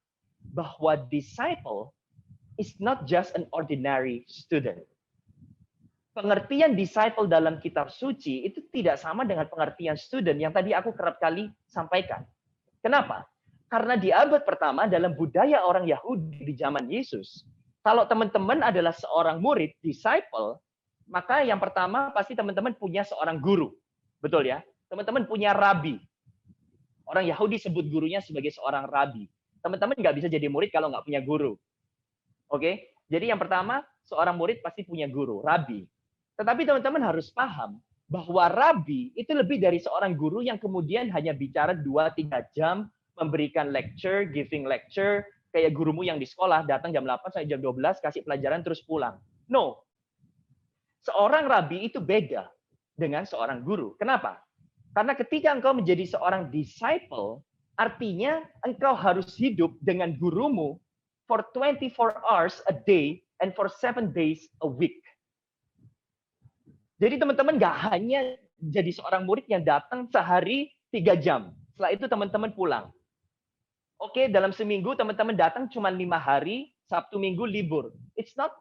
bahwa disciple is not just an ordinary student. Pengertian disciple dalam kitab suci itu tidak sama dengan pengertian student yang tadi aku kerap kali sampaikan. Kenapa? Karena di abad pertama dalam budaya orang Yahudi di zaman Yesus, kalau teman-teman adalah seorang murid, disciple, maka yang pertama pasti teman-teman punya seorang guru. Betul ya? Teman-teman punya rabi. Orang Yahudi sebut gurunya sebagai seorang rabi. Teman-teman nggak bisa jadi murid kalau nggak punya guru. Oke? Jadi yang pertama, seorang murid pasti punya guru, rabi. Tetapi teman-teman harus paham bahwa rabi itu lebih dari seorang guru yang kemudian hanya bicara 2-3 jam, memberikan lecture, giving lecture, kayak gurumu yang di sekolah, datang jam 8 sampai jam 12, kasih pelajaran terus pulang. No. Seorang rabi itu beda dengan seorang guru. Kenapa? Karena ketika engkau menjadi seorang disciple, artinya engkau harus hidup dengan gurumu for 24 hours a day and for 7 days a week. Jadi teman-teman nggak hanya jadi seorang murid yang datang sehari 3 jam. Setelah itu teman-teman pulang. Oke, dalam seminggu teman-teman datang cuma 5 hari, Sabtu Minggu libur. It's not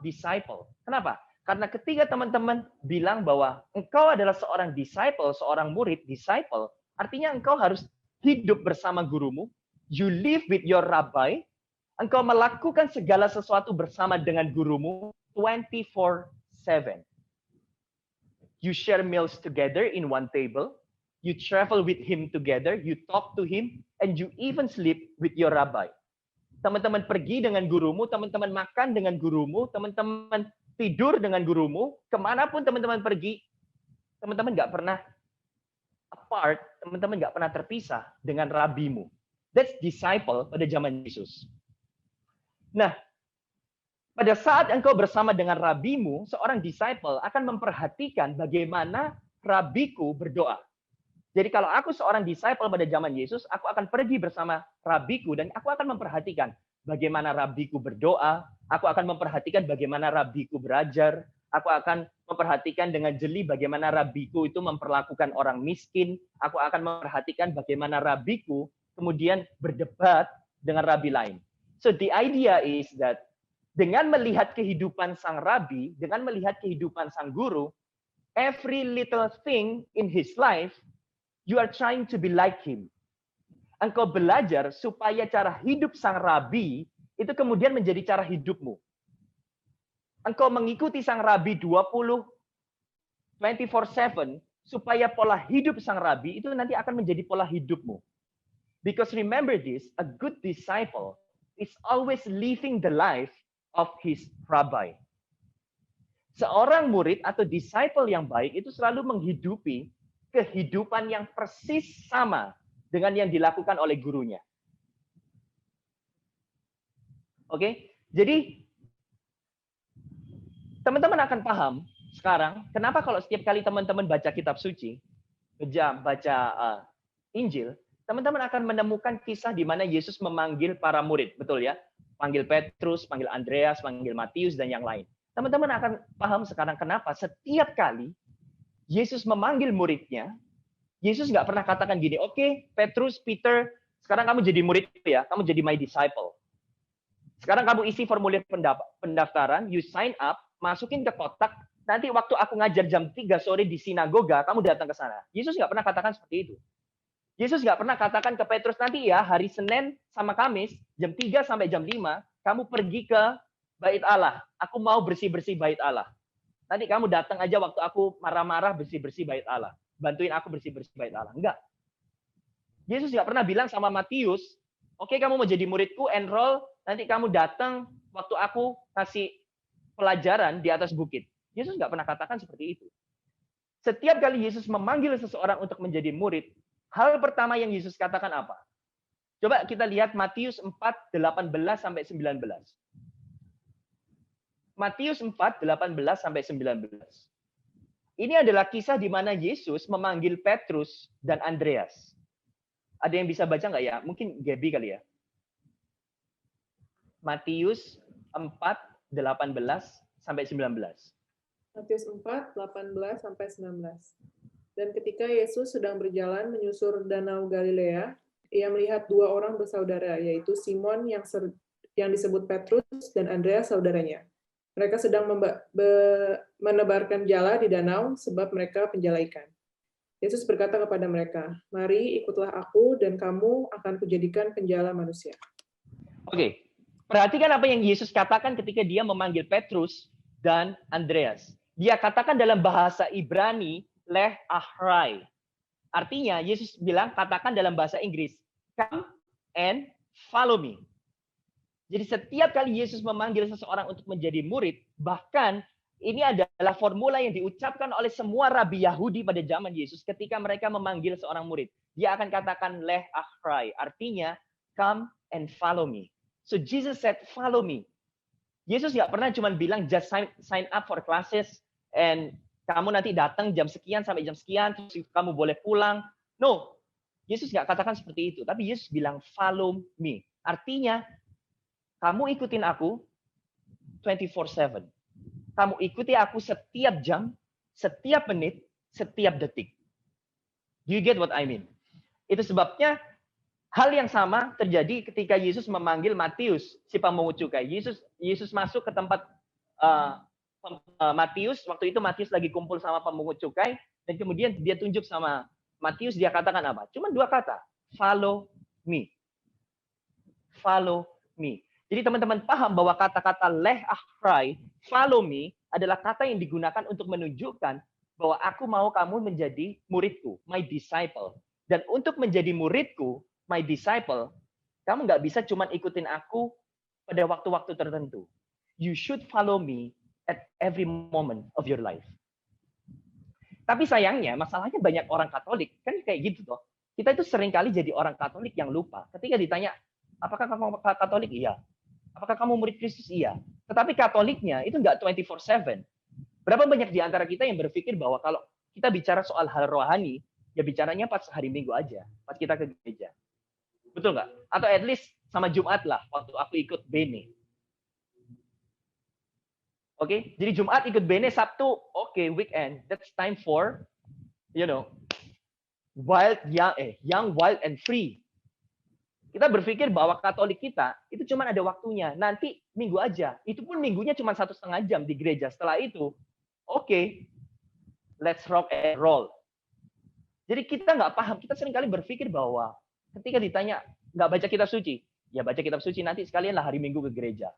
disciple. Kenapa? Karena ketika teman-teman bilang bahwa engkau adalah seorang disciple, seorang murid, disciple, artinya engkau harus hidup bersama gurumu, you live with your rabbi, engkau melakukan segala sesuatu bersama dengan gurumu 24/7. You share meals together in one table, you travel with him together, you talk to him, and you even sleep with your rabbi. Teman-teman pergi dengan gurumu, teman-teman makan dengan gurumu, teman-teman tidur dengan gurumu, kemanapun teman-teman pergi, teman-teman nggak pernah apart, teman-teman nggak pernah terpisah dengan rabimu. That's disciple pada zaman Yesus. Nah, pada saat engkau bersama dengan rabimu, seorang disciple akan memperhatikan bagaimana rabiku berdoa. Jadi kalau aku seorang disciple pada zaman Yesus, aku akan pergi bersama rabiku dan aku akan memperhatikan bagaimana rabiku berdoa, aku akan memperhatikan bagaimana rabiku berajar, aku akan memperhatikan dengan jeli bagaimana rabiku itu memperlakukan orang miskin, aku akan memperhatikan bagaimana rabiku kemudian berdebat dengan rabi lain. So the idea is that dengan melihat kehidupan sang rabi, dengan melihat kehidupan sang guru, every little thing in his life, you are trying to be like him. Engkau belajar supaya cara hidup sang rabi itu kemudian menjadi cara hidupmu. Engkau mengikuti sang rabi 24/7 supaya pola hidup sang rabi itu nanti akan menjadi pola hidupmu. Because remember this, a good disciple is always living the life of his rabbi. Seorang murid atau disciple yang baik itu selalu menghidupi kehidupan yang persis sama dengan yang dilakukan oleh gurunya. Oke? Jadi teman-teman akan paham sekarang kenapa kalau setiap kali teman-teman baca kitab suci, baca Injil, teman-teman akan menemukan kisah di mana Yesus memanggil para murid, betul ya? Panggil Petrus, panggil Andreas, panggil Matius, dan yang lain. Teman-teman akan paham sekarang kenapa setiap kali Yesus memanggil muridnya, Yesus nggak pernah katakan gini, oke, Petrus, Peter, sekarang kamu jadi murid ya, kamu jadi my disciple. Sekarang kamu isi formulir pendaftaran, you sign up, masukin ke kotak, nanti waktu aku ngajar jam 3 sore di sinagoga, kamu datang ke sana. Yesus nggak pernah katakan seperti itu. Yesus nggak pernah katakan ke Petrus, nanti ya hari Senin sama Kamis, jam 3 sampai jam 5, kamu pergi ke Bait Allah. Aku mau bersih-bersih Bait Allah. Nanti kamu datang aja waktu aku marah-marah bersih-bersih Bait Allah. Bantuin aku bersih-bersih Bait Allah. Enggak. Yesus nggak pernah bilang sama Matius, oke, kamu mau jadi muridku, enroll, nanti kamu datang waktu aku kasih pelajaran di atas bukit. Yesus nggak pernah katakan seperti itu. Setiap kali Yesus memanggil seseorang untuk menjadi murid, hal pertama yang Yesus katakan apa? Coba kita lihat Matius 4:18-19. Matius 4:18-19. Ini adalah kisah di mana Yesus memanggil Petrus dan Andreas. Ada yang bisa baca nggak ya? Mungkin Gaby kali ya. Matius 4:18-19. Matius 4:18-19. Dan ketika Yesus sedang berjalan menyusur danau Galilea, ia melihat 2 orang bersaudara, yaitu Simon yang yang disebut Petrus dan Andreas saudaranya. Mereka sedang menebarkan jala di danau sebab mereka penjala ikan. Yesus berkata kepada mereka, "Mari ikutlah aku dan kamu akan kujadikan penjala manusia." Oke, perhatikan apa yang Yesus katakan ketika dia memanggil Petrus dan Andreas. Dia katakan dalam bahasa Ibrani, leh ahrai. Artinya, Yesus bilang, katakan dalam bahasa Inggris, come and follow me. Jadi setiap kali Yesus memanggil seseorang untuk menjadi murid, bahkan ini adalah formula yang diucapkan oleh semua rabi Yahudi pada zaman Yesus ketika mereka memanggil seorang murid. Dia akan katakan leh ahrai, artinya come and follow me. So Jesus said, follow me. Yesus nggak pernah cuma bilang just sign up for classes and kamu nanti datang jam sekian sampai jam sekian, terus kamu boleh pulang. No, Yesus nggak katakan seperti itu. Tapi Yesus bilang follow me. Artinya kamu ikutin aku 24/7. Kamu ikuti aku setiap jam, setiap menit, setiap detik. Do you get what I mean? Itu sebabnya hal yang sama terjadi ketika Yesus memanggil Matius, si pemungut cukai. Yesus masuk ke tempat Matius, waktu itu Matius lagi kumpul sama pemungut cukai, dan kemudian dia tunjuk sama Matius, dia katakan apa? Cuma 2 kata, follow me. Follow me. Jadi teman-teman paham bahwa kata-kata leh ahrai, follow me, adalah kata yang digunakan untuk menunjukkan bahwa aku mau kamu menjadi muridku, my disciple. Dan untuk menjadi muridku, my disciple, kamu nggak bisa cuma ikutin aku pada waktu-waktu tertentu. You should follow me at every moment of your life. Tapi sayangnya, masalahnya banyak orang Katolik, kan kayak gitu toh. Kita itu seringkali jadi orang Katolik yang lupa. Ketika ditanya, apakah kamu Katolik? Iya. Apakah kamu murid Kristus? Iya. Tetapi Katoliknya itu nggak 24/7. Berapa banyak di antara kita yang berpikir bahwa kalau kita bicara soal hal rohani, ya bicaranya pas hari Minggu aja, pas kita ke gereja. Betul nggak? Atau at least sama Jumat lah, waktu aku ikut Bene. Oke, jadi Jumat ikut Bene, Sabtu, oke, weekend. That's time for, young, wild, and free. Kita berpikir bahwa Katolik kita itu cuma ada waktunya. Nanti Minggu aja. Itu pun minggunya cuma 1,5 jam di gereja. Setelah itu, oke, let's rock and roll. Jadi kita nggak paham. Kita seringkali berpikir bahwa ketika ditanya, nggak baca kitab suci? Ya baca kitab suci, nanti sekalian lah hari Minggu ke gereja.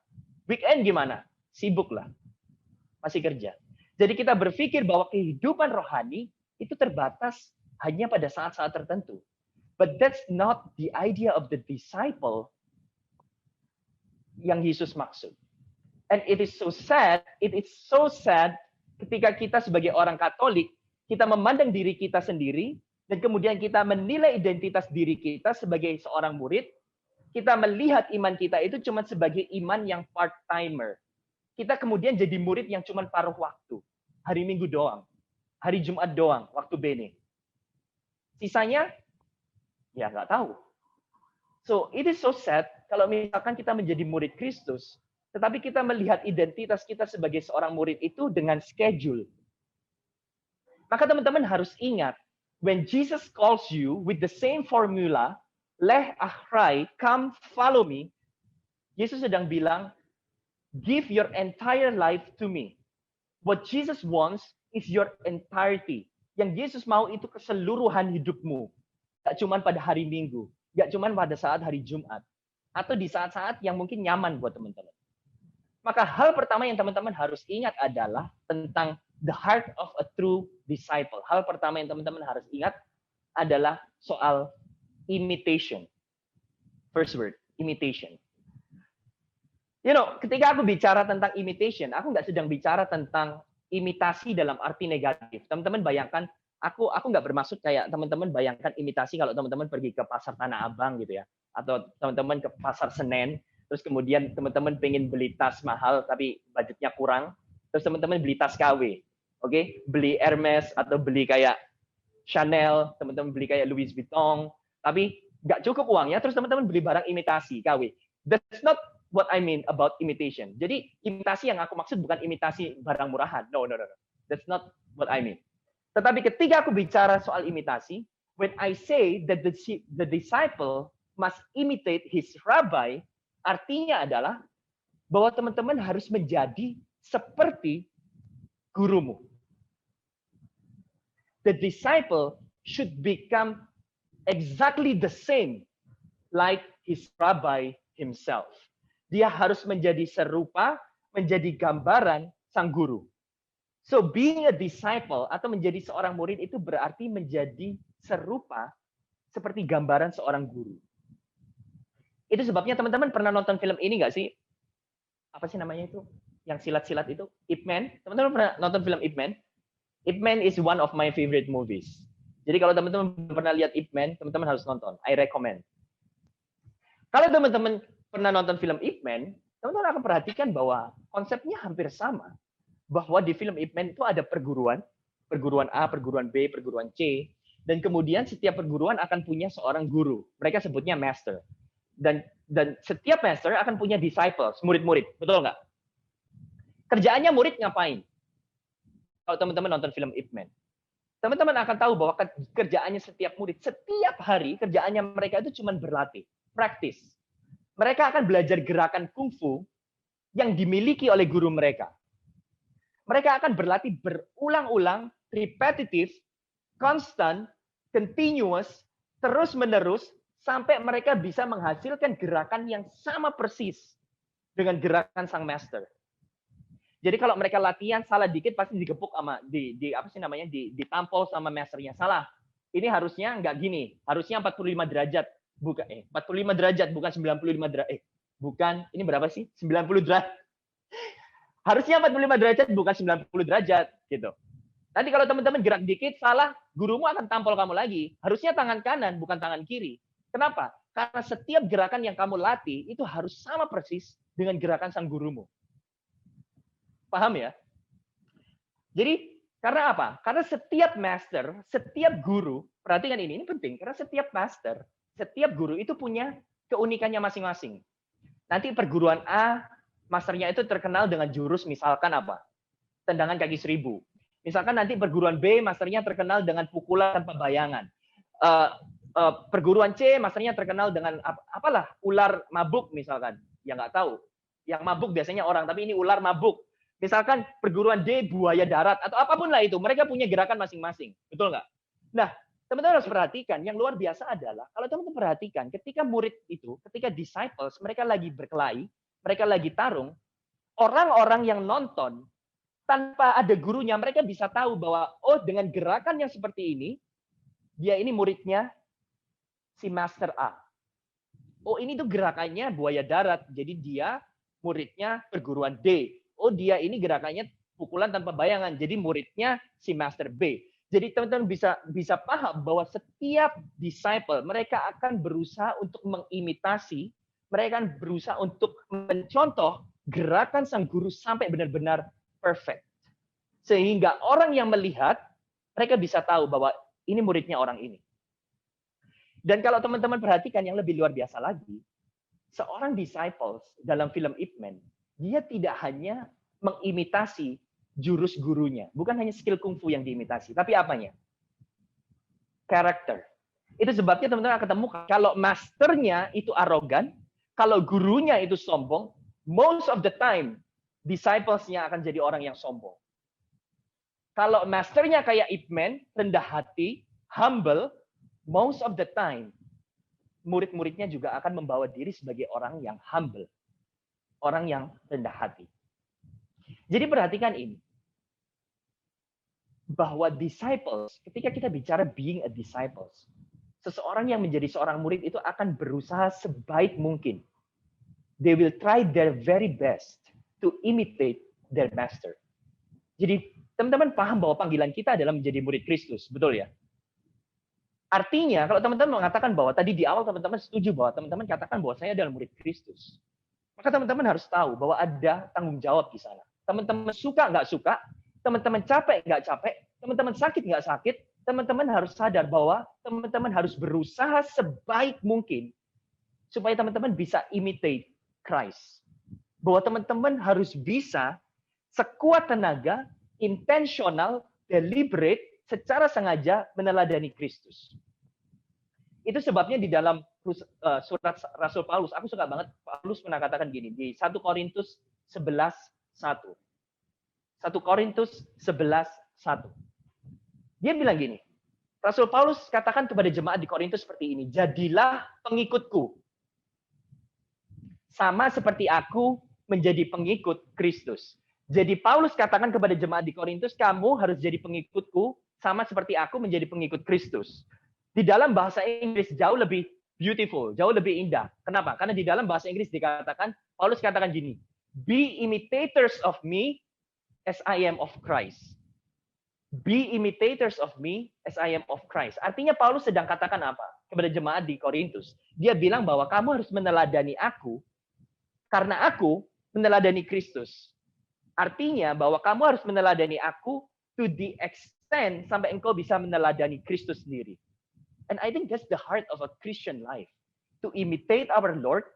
Weekend gimana? Sibuk lah. Masih kerja. Jadi kita berpikir bahwa kehidupan rohani itu terbatas hanya pada saat-saat tertentu. But that's not the idea of the disciple yang Yesus maksud. And it is so sad ketika kita sebagai orang Katolik, kita memandang diri kita sendiri, dan kemudian kita menilai identitas diri kita sebagai seorang murid, kita melihat iman kita itu cuma sebagai iman yang part-timer. Kita kemudian jadi murid yang cuma paruh waktu. Hari Minggu doang. Hari Jumat doang, waktu Bene. Sisanya, ya nggak tahu. So, it is so sad kalau misalkan kita menjadi murid Kristus, tetapi kita melihat identitas kita sebagai seorang murid itu dengan schedule. Maka teman-teman harus ingat, when Jesus calls you with the same formula, leh ahrai, come follow me, Yesus sedang bilang, give your entire life to me. What Jesus wants is your entirety. Yang Yesus mau itu keseluruhan hidupmu. Gak cuma pada hari Minggu. Gak cuma pada saat hari Jumat. Atau di saat-saat yang mungkin nyaman buat teman-teman. Maka hal pertama yang teman-teman harus ingat adalah tentang the heart of a true disciple. Hal pertama yang teman-teman harus ingat adalah soal imitation. First word, imitation. Ketika aku bicara tentang imitation, aku nggak sedang bicara tentang imitasi dalam arti negatif. Teman-teman bayangkan, aku nggak bermaksud kayak teman-teman bayangkan imitasi kalau teman-teman pergi ke pasar Tanah Abang gitu ya, atau teman-teman ke pasar Senen, terus kemudian teman-teman pengen beli tas mahal tapi budgetnya kurang, terus teman-teman beli tas KW, oke? Beli Hermes atau beli kayak Chanel, teman-teman beli kayak Louis Vuitton, tapi nggak cukup uangnya, terus teman-teman beli barang imitasi KW. That's not what I mean about imitation. Jadi imitasi yang aku maksud bukan imitasi barang murahan. No. That's not what I mean. Tetapi ketika aku bicara soal imitasi, when I say that the disciple must imitate his rabbi, Artinya adalah bahwa teman-teman harus menjadi seperti gurumu. The disciple should become exactly the same like his rabbi himself. Dia harus menjadi serupa, menjadi gambaran sang guru. So being a disciple atau menjadi seorang murid itu berarti menjadi serupa seperti gambaran seorang guru. Itu sebabnya teman-teman pernah nonton film ini nggak sih? Apa sih namanya itu? Yang silat-silat itu? Ip Man. Teman-teman pernah nonton film Ip Man? Ip Man is one of my favorite movies. Jadi kalau teman-teman pernah lihat Ip Man, teman-teman harus nonton. I recommend. Kalau teman-teman pernah nonton film Ip Man, teman-teman akan perhatikan bahwa konsepnya hampir sama. Bahwa di film Ip Man itu ada perguruan A, perguruan B, perguruan C, dan kemudian setiap perguruan akan punya seorang guru. Mereka sebutnya master. Dan setiap master akan punya disciples, murid-murid. Betul nggak? Kerjaannya murid ngapain? Kalau teman-teman nonton film Ip Man, teman-teman akan tahu bahwa kerjaannya setiap murid, setiap hari kerjaannya mereka itu cuma berlatih, praktis. Mereka akan belajar gerakan kungfu yang dimiliki oleh guru mereka. Mereka akan berlatih berulang-ulang, repetitif, constant, continuous, terus-menerus, sampai mereka bisa menghasilkan gerakan yang sama persis dengan gerakan sang master. Jadi kalau mereka latihan salah dikit pasti digepuk sama ditampol sama masternya. Salah. Ini harusnya nggak gini. Harusnya 45 derajat. 45 derajat bukan 95 derajat. Bukan, ini berapa sih? 90 derajat. Harusnya 45 derajat bukan 90 derajat gitu. Nanti kalau teman-teman gerak dikit salah, gurumu akan tampol kamu lagi. Harusnya tangan kanan bukan tangan kiri. Kenapa? Karena setiap gerakan yang kamu latih itu harus sama persis dengan gerakan sang gurumu. Paham ya? Jadi, karena apa? Karena setiap master, setiap guru, perhatikan ini penting, karena setiap master, setiap guru itu punya keunikannya masing-masing. Nanti perguruan A, masternya itu terkenal dengan jurus misalkan apa? Tendangan kaki 1000. Misalkan nanti perguruan B, masternya terkenal dengan pukulan tanpa bayangan. Perguruan C, masternya terkenal dengan apalah, ular mabuk misalkan. Ya nggak tahu. Yang mabuk biasanya orang, tapi ini ular mabuk. Misalkan perguruan D, buaya darat, atau apapun lah itu. Mereka punya gerakan masing-masing. Betul nggak? Nah, teman-teman harus perhatikan. Yang luar biasa adalah, kalau teman-teman perhatikan, ketika murid itu, ketika disciples, mereka lagi berkelahi, mereka lagi tarung, orang-orang yang nonton, tanpa ada gurunya, mereka bisa tahu bahwa, oh dengan gerakan yang seperti ini, dia ini muridnya si Master A. Oh ini tuh gerakannya buaya darat, jadi dia muridnya perguruan D. Oh dia ini gerakannya pukulan tanpa bayangan, jadi muridnya si Master B. Jadi teman-teman bisa paham bahwa setiap disciple, mereka akan berusaha untuk mengimitasi, mereka akan berusaha untuk mencontoh gerakan sang guru sampai benar-benar perfect. Sehingga orang yang melihat, mereka bisa tahu bahwa ini muridnya orang ini. Dan kalau teman-teman perhatikan yang lebih luar biasa lagi, seorang disciples dalam film Ip Man, dia tidak hanya mengimitasi jurus gurunya. Bukan hanya skill kungfu yang diimitasi, tapi apanya? Karakter. Itu sebabnya teman-teman akan ketemu kalau masternya itu arogan, kalau gurunya itu sombong, most of the time, disciples-nya akan jadi orang yang sombong. Kalau masternya kayak Ip Man, rendah hati, humble, most of the time, murid-muridnya juga akan membawa diri sebagai orang yang humble. Orang yang rendah hati. Jadi perhatikan ini. Bahwa disciples, ketika kita bicara being a disciples, seseorang yang menjadi seorang murid itu akan berusaha sebaik mungkin. They will try their very best to imitate their master. Jadi teman-teman paham bahwa panggilan kita adalah menjadi murid Kristus, betul ya? Artinya, kalau teman-teman mengatakan bahwa tadi di awal teman-teman setuju bahwa teman-teman katakan bahwa saya adalah murid Kristus, maka teman-teman harus tahu bahwa ada tanggung jawab di sana. Teman-teman suka nggak suka, teman-teman capek nggak capek, teman-teman sakit nggak sakit, teman-teman harus sadar bahwa teman-teman harus berusaha sebaik mungkin supaya teman-teman bisa imitate Christ. Bahwa teman-teman harus bisa sekuat tenaga, intentional, deliberate, secara sengaja meneladani Kristus. Itu sebabnya di dalam surat Rasul Paulus. Aku suka banget Paulus pernah katakan gini di 1 Korintus 11:1. 1 Korintus 11:1. Dia bilang gini, Rasul Paulus katakan kepada jemaat di Korintus seperti ini, jadilah pengikutku. Sama seperti aku menjadi pengikut Kristus. Jadi Paulus katakan kepada jemaat di Korintus, kamu harus jadi pengikutku, sama seperti aku menjadi pengikut Kristus. Di dalam bahasa Inggris jauh lebih beautiful, jauh lebih indah. Kenapa? Karena di dalam bahasa Inggris dikatakan, Paulus katakan gini, be imitators of me as I am of Christ. Be imitators of me as I am of Christ. Artinya Paulus sedang katakan apa? Kepada jemaat di Korintus. Dia bilang bahwa kamu harus meneladani aku, karena aku meneladani Kristus. Artinya bahwa kamu harus meneladani aku to the extent sampai engkau bisa meneladani Kristus sendiri. And I think that's the heart of a Christian life. To imitate our Lord,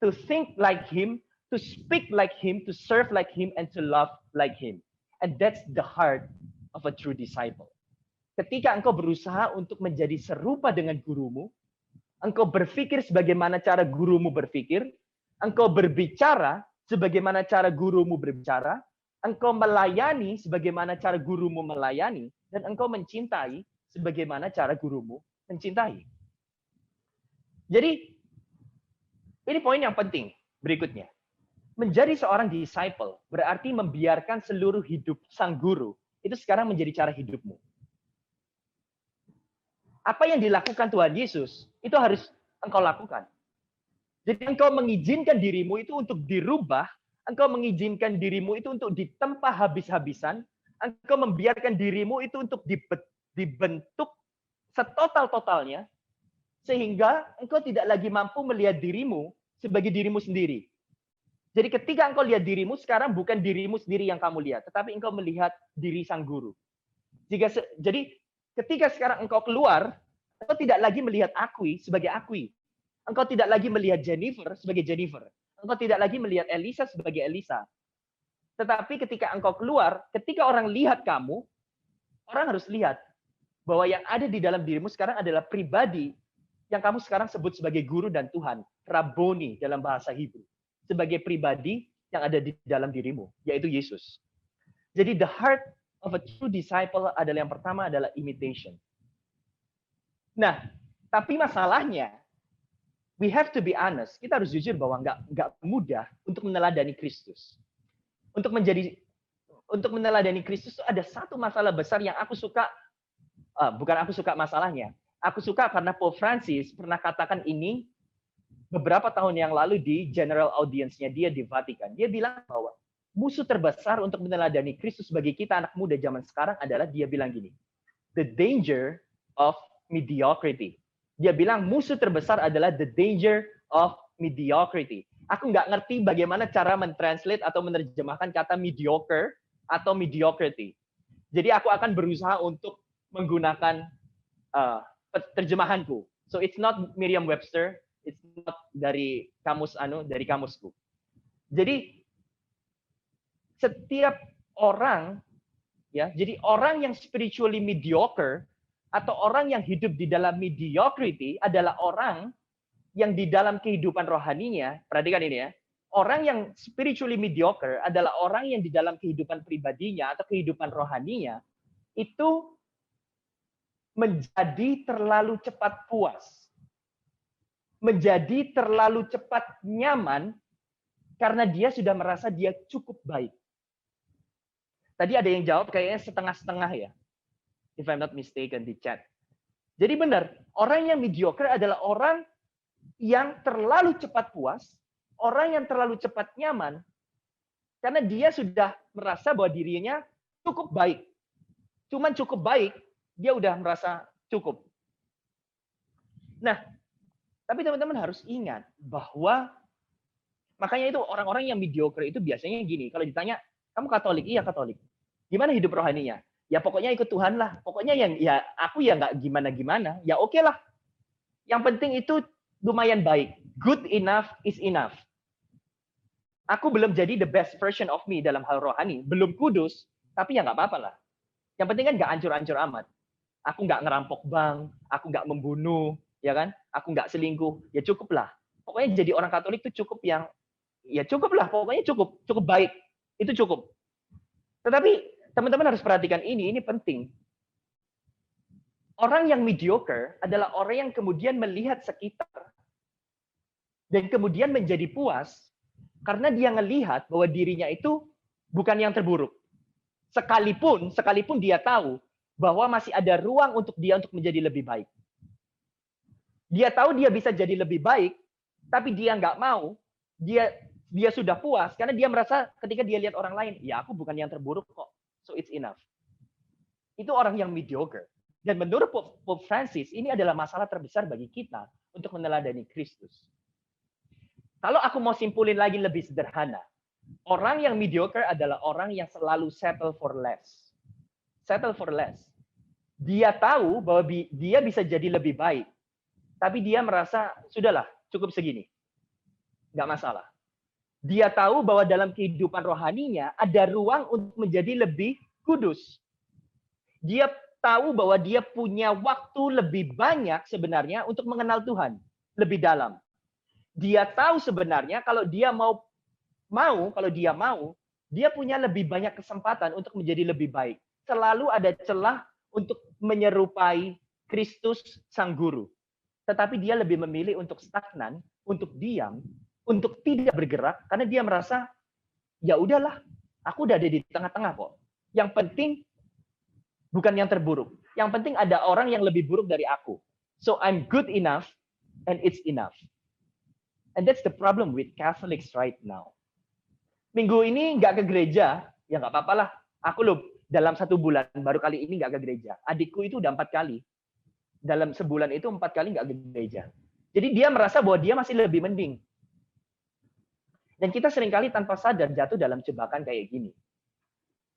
to think like Him, to speak like Him, to serve like Him, and to love like Him. And that's the heart of a true disciple. Ketika engkau berusaha untuk menjadi serupa dengan gurumu, engkau berpikir sebagaimana cara gurumu berpikir, engkau berbicara sebagaimana cara gurumu berbicara, engkau melayani sebagaimana cara gurumu melayani, dan engkau mencintai sebagaimana cara gurumu mencintai. Jadi, ini poin yang penting berikutnya. Menjadi seorang disciple berarti membiarkan seluruh hidup sang guru itu sekarang menjadi cara hidupmu. Apa yang dilakukan Tuhan Yesus, itu harus engkau lakukan. Jadi engkau mengizinkan dirimu itu untuk dirubah, engkau mengizinkan dirimu itu untuk ditempa habis-habisan, engkau membiarkan dirimu itu untuk dibentuk setotal-totalnya, sehingga engkau tidak lagi mampu melihat dirimu sebagai dirimu sendiri. Jadi ketika engkau lihat dirimu, sekarang bukan dirimu sendiri yang kamu lihat, tetapi engkau melihat diri sang guru. Jadi ketika sekarang engkau keluar, engkau tidak lagi melihat Akui sebagai Akui. Engkau tidak lagi melihat Jennifer sebagai Jennifer. Engkau tidak lagi melihat Elisa sebagai Elisa. Tetapi ketika engkau keluar, ketika orang lihat kamu, orang harus lihat bahwa yang ada di dalam dirimu sekarang adalah pribadi yang kamu sekarang sebut sebagai guru dan Tuhan, Rabboni dalam bahasa Hebrew, sebagai pribadi yang ada di dalam dirimu, yaitu Yesus. Jadi the heart of a true disciple adalah yang pertama adalah imitation. Nah, tapi masalahnya, we have to be honest, kita harus jujur bahwa nggak mudah untuk meneladani Kristus. Untuk meneladani Kristus itu ada satu masalah besar yang aku suka. Bukan aku suka masalahnya. Aku suka karena Pope Francis pernah katakan ini beberapa tahun yang lalu di general audience-nya dia di Vatikan. Dia bilang bahwa musuh terbesar untuk meneladani Kristus bagi kita anak muda zaman sekarang adalah, dia bilang gini, the danger of mediocrity. Dia bilang musuh terbesar adalah the danger of mediocrity. Aku nggak ngerti bagaimana cara mentranslate atau menerjemahkan kata mediocre atau mediocrity. Jadi aku akan berusaha untuk menggunakan terjemahanku. So it's not Merriam-Webster, it's not dari kamusku. Jadi setiap orang, ya, jadi orang yang spiritually mediocre atau orang yang hidup di dalam mediocrity adalah orang yang di dalam kehidupan rohaninya, perhatikan ini ya, orang yang spiritually mediocre adalah orang yang di dalam kehidupan pribadinya atau kehidupan rohaninya itu menjadi terlalu cepat puas, menjadi terlalu cepat nyaman karena dia sudah merasa dia cukup baik. Tadi ada yang jawab kayaknya setengah-setengah ya, if I'm not mistaken di chat. Jadi benar, orang yang mediocre adalah orang yang terlalu cepat puas, orang yang terlalu cepat nyaman, karena dia sudah merasa bahwa dirinya cukup baik. Cuman cukup baik, dia udah merasa cukup. Nah, tapi teman-teman harus ingat bahwa makanya itu orang-orang yang mediocre itu biasanya gini, kalau ditanya, kamu Katolik? Iya Katolik. Gimana hidup rohaninya? Ya pokoknya ikut Tuhan lah. Pokoknya ya aku ya nggak gimana-gimana. Ya oke lah. Yang penting itu lumayan baik. Good enough is enough. Aku belum jadi the best version of me dalam hal rohani. Belum kudus, tapi ya nggak apa-apa lah. Yang penting kan nggak ancur-ancur amat. Aku nggak ngerampok bank, aku nggak membunuh, ya kan? Aku nggak selingkuh, ya cukup lah. Pokoknya jadi orang Katolik itu cukup yang, ya cukup lah, pokoknya cukup baik, itu cukup. Tetapi teman-teman harus perhatikan ini penting. Orang yang mediocre adalah orang yang kemudian melihat sekitar dan kemudian menjadi puas karena dia ngelihat bahwa dirinya itu bukan yang terburuk. Sekalipun dia tahu bahwa masih ada ruang untuk dia untuk menjadi lebih baik. Dia tahu dia bisa jadi lebih baik, tapi dia nggak mau. Dia sudah puas karena dia merasa ketika dia lihat orang lain, ya aku bukan yang terburuk kok, so it's enough. Itu orang yang mediocre. Dan menurut Pope Francis, ini adalah masalah terbesar bagi kita untuk meneladani Kristus. Kalau aku mau simpulin lagi lebih sederhana, orang yang mediocre adalah orang yang selalu settle for less. Settle for less. Dia tahu bahwa dia bisa jadi lebih baik, tapi dia merasa, sudahlah, cukup segini. Nggak masalah. Dia tahu bahwa dalam kehidupan rohaninya ada ruang untuk menjadi lebih kudus. Dia tahu bahwa dia punya waktu lebih banyak sebenarnya untuk mengenal Tuhan lebih dalam. Dia tahu sebenarnya kalau dia mau, dia punya lebih banyak kesempatan untuk menjadi lebih baik. Selalu ada celah untuk menyerupai Kristus Sang Guru. Tetapi dia lebih memilih untuk stagnan, untuk diam, untuk tidak bergerak, karena dia merasa, ya udahlah, aku udah ada di tengah-tengah kok. Yang penting bukan yang terburuk. Yang penting ada orang yang lebih buruk dari aku. So I'm good enough and it's enough. And that's the problem with Catholics right now. Minggu ini nggak ke gereja, ya nggak apa-apa lah. Aku loh, dalam 1 bulan, baru kali ini nggak ke gereja. Adikku itu udah 4 kali. Dalam sebulan itu 4 kali nggak ke gereja. Jadi dia merasa bahwa dia masih lebih mending. Dan kita seringkali tanpa sadar jatuh dalam jebakan kayak gini.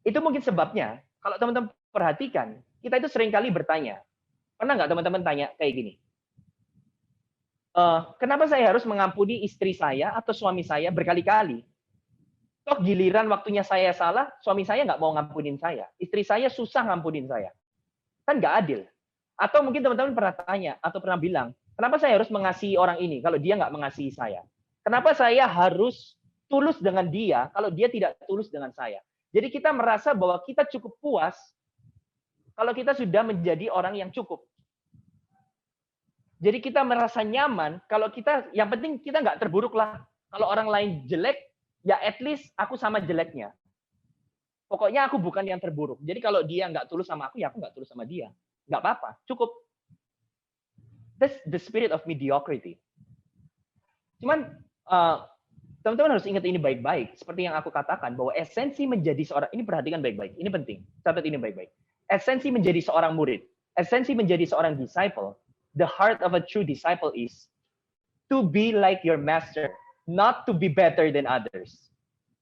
Itu mungkin sebabnya, kalau teman-teman perhatikan, kita itu seringkali bertanya. Pernah nggak teman-teman tanya kayak gini? Kenapa saya harus mengampuni istri saya atau suami saya berkali-kali? Toh giliran waktunya saya salah, suami saya nggak mau ngampunin saya. Istri saya susah ngampunin saya. Kan nggak adil. Atau mungkin teman-teman pernah tanya, atau pernah bilang, kenapa saya harus mengasihi orang ini kalau dia nggak mengasihi saya? Kenapa saya harus tulus dengan dia kalau dia tidak tulus dengan saya? Jadi kita merasa bahwa kita cukup puas kalau kita sudah menjadi orang yang cukup. Jadi kita merasa nyaman kalau kita, yang penting kita nggak terburuk lah. Kalau orang lain jelek, ya at least aku sama jeleknya. Pokoknya aku bukan yang terburuk. Jadi kalau dia nggak tulus sama aku, ya aku nggak tulus sama dia. Nggak apa-apa, cukup. That's the spirit of mediocrity. Cuman, teman-teman harus ingat ini baik-baik. Seperti yang aku katakan, bahwa esensi menjadi seorang, ini perhatikan baik-baik, ini penting. Catat ini baik-baik. Esensi menjadi seorang murid, esensi menjadi seorang disciple, the heart of a true disciple is to be like your master, not to be better than others.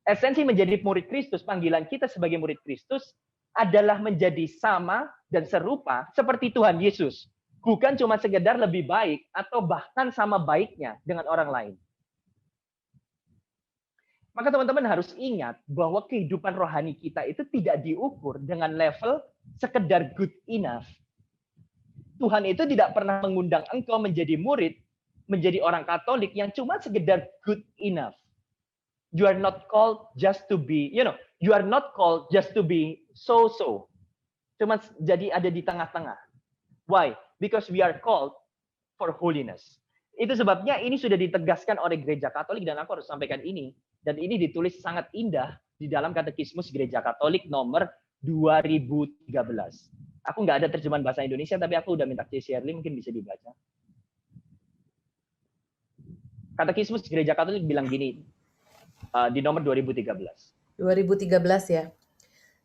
Esensi menjadi murid Kristus, panggilan kita sebagai murid Kristus adalah menjadi sama dan serupa seperti Tuhan Yesus. Bukan cuma sekedar lebih baik atau bahkan sama baiknya dengan orang lain. Maka teman-teman harus ingat bahwa kehidupan rohani kita itu tidak diukur dengan level sekedar good enough. Tuhan itu tidak pernah mengundang engkau menjadi murid, menjadi orang Katolik yang cuma sekedar good enough. You are not called just to be, you are not called just to be so-so. Cuma jadi ada di tengah-tengah. Why? Because we are called for holiness. Itu sebabnya ini sudah ditegaskan oleh Gereja Katolik dan aku harus sampaikan ini. Dan ini ditulis sangat indah di dalam Katekismus Gereja Katolik nomor 2013. Aku nggak ada terjemahan bahasa Indonesia, tapi aku udah minta C. Shirley, mungkin bisa dibaca. Katekismus Gereja Katolik bilang gini, di nomor 2013. 2013 ya.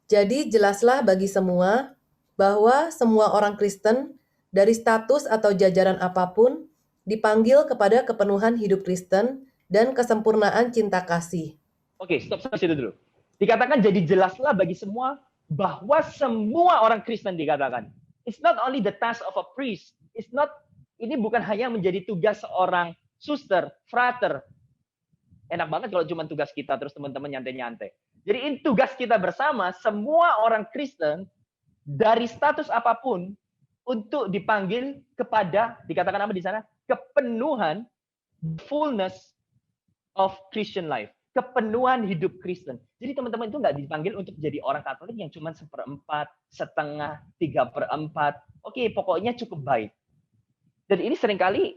Jadi jelaslah bagi semua bahwa semua orang Kristen dari status atau jajaran apapun dipanggil kepada kepenuhan hidup Kristen dan kesempurnaan cinta kasih. Oke, stop sampai situ dulu. Dikatakan jadi jelaslah bagi semua bahwa semua orang Kristen dikatakan. It's not only the task of a priest. Ini bukan hanya menjadi tugas seorang suster, frater. Enak banget kalau cuma tugas kita terus teman-teman nyantai-nyantai. Jadi ini tugas kita bersama, semua orang Kristen dari status apapun untuk dipanggil kepada, dikatakan apa di sana? Kepenuhan, fullness of Christian life. Kepenuhan hidup Kristen. Jadi teman-teman itu nggak dipanggil untuk jadi orang Katolik yang cuma 1/4, setengah, 3/4. Oke, pokoknya cukup baik. Dan ini seringkali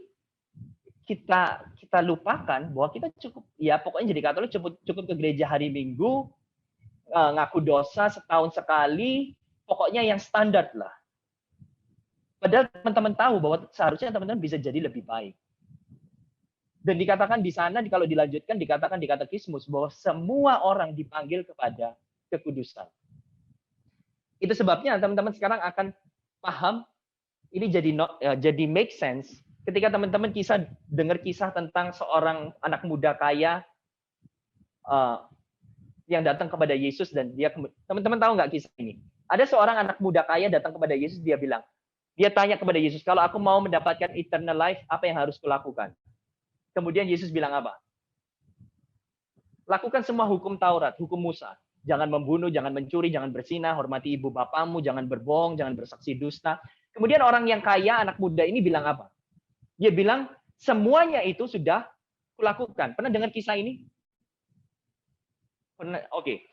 kita lupakan bahwa kita cukup, ya pokoknya jadi Katolik cukup ke gereja hari Minggu, ngaku dosa setahun sekali, pokoknya yang standar lah. Padahal teman-teman tahu bahwa seharusnya teman-teman bisa jadi lebih baik. Dan dikatakan di sana, kalau dilanjutkan, dikatakan di Katekismus bahwa semua orang dipanggil kepada kekudusan. Itu sebabnya teman-teman sekarang akan paham, ini jadi make sense, ketika teman-teman dengar kisah tentang seorang anak muda kaya yang datang kepada Yesus, dan teman-teman tahu nggak kisah ini? Ada seorang anak muda kaya datang kepada Yesus, dia tanya kepada Yesus, kalau aku mau mendapatkan eternal life, apa yang harus kulakukan? Kemudian Yesus bilang apa? Lakukan semua hukum Taurat, hukum Musa. Jangan membunuh, jangan mencuri, jangan berzinah, hormati ibu bapamu, jangan berbohong, jangan bersaksi dusta. Kemudian orang yang kaya, anak muda ini bilang apa? Dia bilang, semuanya itu sudah kulakukan. Pernah dengar kisah ini? Pernah? Oke.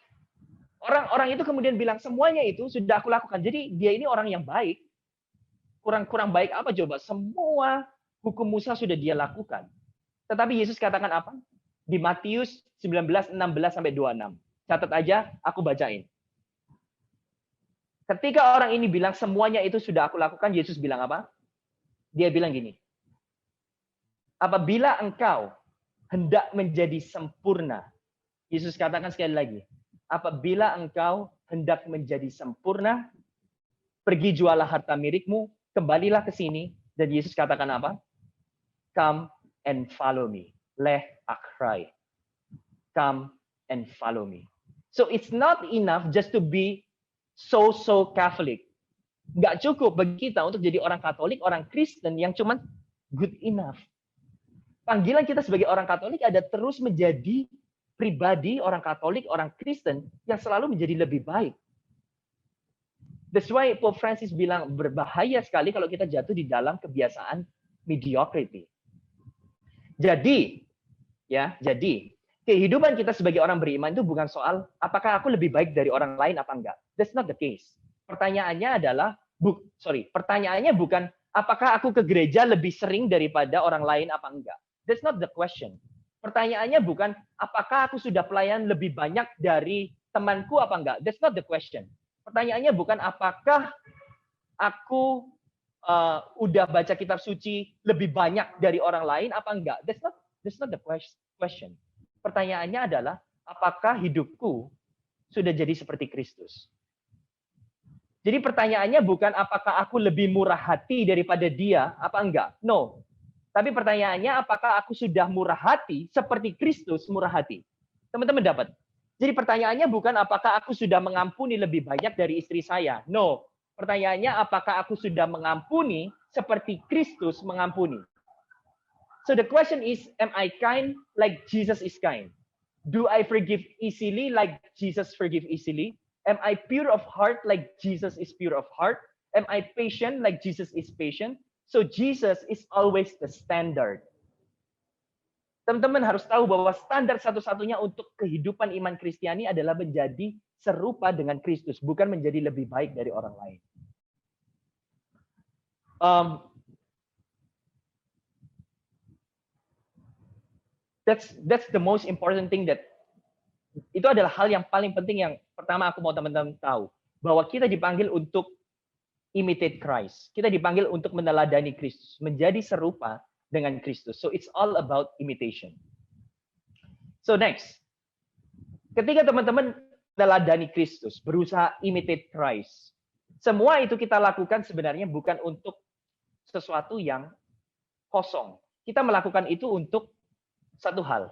Orang-orang itu kemudian bilang, semuanya itu sudah aku lakukan. Jadi dia ini orang yang baik. Kurang baik apa coba? Semua hukum Musa sudah dia lakukan. Tetapi Yesus katakan apa? Di Matius 19:16-26. Catat aja, aku bacain. Ketika orang ini bilang semuanya itu sudah aku lakukan, Yesus bilang apa? Dia bilang gini. Apabila engkau hendak menjadi sempurna. Yesus katakan sekali lagi. Apabila engkau hendak menjadi sempurna, pergi jualah harta milikmu, kembalilah ke sini, dan Yesus katakan apa? Come and follow me. Leh akrai. Come and follow me. So it's not enough just to be so Catholic. Nggak cukup bagi kita untuk jadi orang Katolik, orang Kristen yang cuman good enough. Panggilan kita sebagai orang Katolik ada terus menjadi pribadi orang Katolik, orang Kristen yang selalu menjadi lebih baik. That's why Pope Francis bilang berbahaya sekali kalau kita jatuh di dalam kebiasaan mediocrity. Jadi kehidupan kita sebagai orang beriman itu bukan soal apakah aku lebih baik dari orang lain apa enggak. That's not the case. Pertanyaannya bukan apakah aku ke gereja lebih sering daripada orang lain apa enggak. That's not the question. Pertanyaannya bukan apakah aku sudah pelayan lebih banyak dari temanku apa enggak. That's not the question. Pertanyaannya bukan apakah aku udah baca kitab suci lebih banyak dari orang lain apa enggak. That's not the question. Pertanyaannya adalah apakah hidupku sudah jadi seperti Kristus. Jadi pertanyaannya bukan apakah aku lebih murah hati daripada dia apa enggak. No. Tapi pertanyaannya apakah aku sudah murah hati seperti Kristus murah hati. Teman-teman dapat. Jadi pertanyaannya bukan apakah aku sudah mengampuni lebih banyak dari istri saya. No. Pertanyaannya, apakah aku sudah mengampuni seperti Kristus mengampuni? So the question is, am I kind like Jesus is kind? Do I forgive easily like Jesus forgive easily? Am I pure of heart like Jesus is pure of heart? Am I patient like Jesus is patient? So Jesus is always the standard. Teman-teman harus tahu bahwa standar satu-satunya untuk kehidupan iman Kristiani adalah menjadi serupa dengan Kristus, bukan menjadi lebih baik dari orang lain. That's the most important thing itu adalah hal yang paling penting yang pertama aku mau teman-teman tahu, bahwa kita dipanggil untuk imitate Christ. Kita dipanggil untuk meneladani Kristus, menjadi serupa dengan Kristus. So it's all about imitation. So next, ketika teman-teman meneladani Kristus, berusaha imitate Christ, semua itu kita lakukan sebenarnya bukan untuk sesuatu yang kosong. Kita melakukan itu untuk satu hal.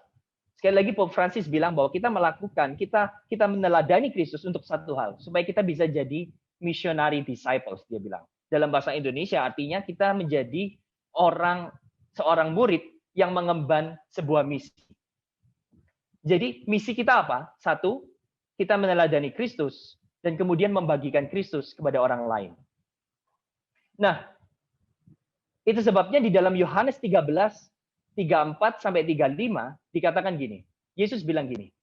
Sekali lagi Pope Francis bilang bahwa kita meneladani Kristus untuk satu hal, supaya kita bisa jadi missionary disciples, dia bilang. Dalam bahasa Indonesia artinya kita menjadi seorang murid yang mengemban sebuah misi. Jadi misi kita apa? Satu, kita meneladani Kristus dan kemudian membagikan Kristus kepada orang lain. Nah, itu sebabnya di dalam Yohanes 13, 34 sampai 35 dikatakan gini. Yesus bilang gini.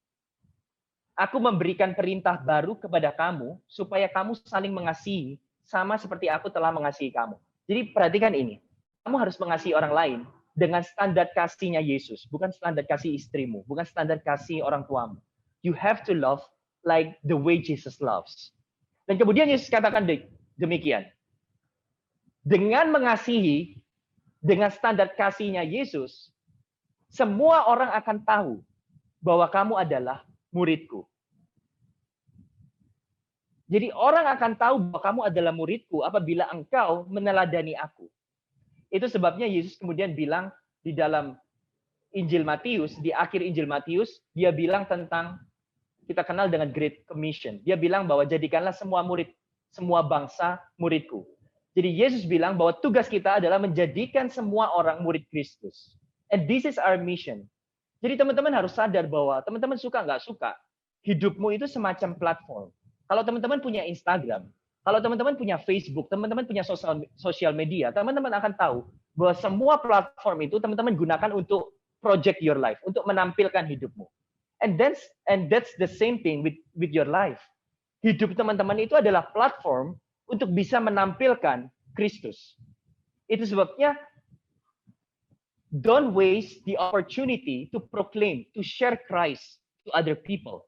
Aku memberikan perintah baru kepada kamu supaya kamu saling mengasihi sama seperti aku telah mengasihi kamu. Jadi perhatikan ini. Kamu harus mengasihi orang lain dengan standar kasihnya Yesus, bukan standar kasih istrimu, bukan standar kasih orang tuamu. You have to love like the way Jesus loves. Dan kemudian Yesus katakan demikian. Dengan mengasihi, dengan standar kasihnya Yesus, semua orang akan tahu bahwa kamu adalah muridku. Jadi orang akan tahu bahwa kamu adalah muridku apabila engkau meneladani aku. Itu sebabnya Yesus kemudian bilang di dalam Injil Matius, di akhir Injil Matius, dia bilang tentang, kita kenal dengan Great Commission. Dia bilang bahwa jadikanlah semua murid, semua bangsa muridku. Jadi Yesus bilang bahwa tugas kita adalah menjadikan semua orang murid Kristus. And this is our mission. Jadi teman-teman harus sadar bahwa teman-teman suka nggak suka, hidupmu itu semacam platform. Kalau teman-teman punya Instagram, kalau teman-teman punya Facebook, teman-teman punya sosial media, teman-teman akan tahu bahwa semua platform itu teman-teman gunakan untuk project your life, untuk menampilkan hidupmu. And that's the same thing with your life. Hidup teman-teman itu adalah platform untuk bisa menampilkan Kristus. Itu sebabnya don't waste the opportunity to proclaim, to share Christ to other people,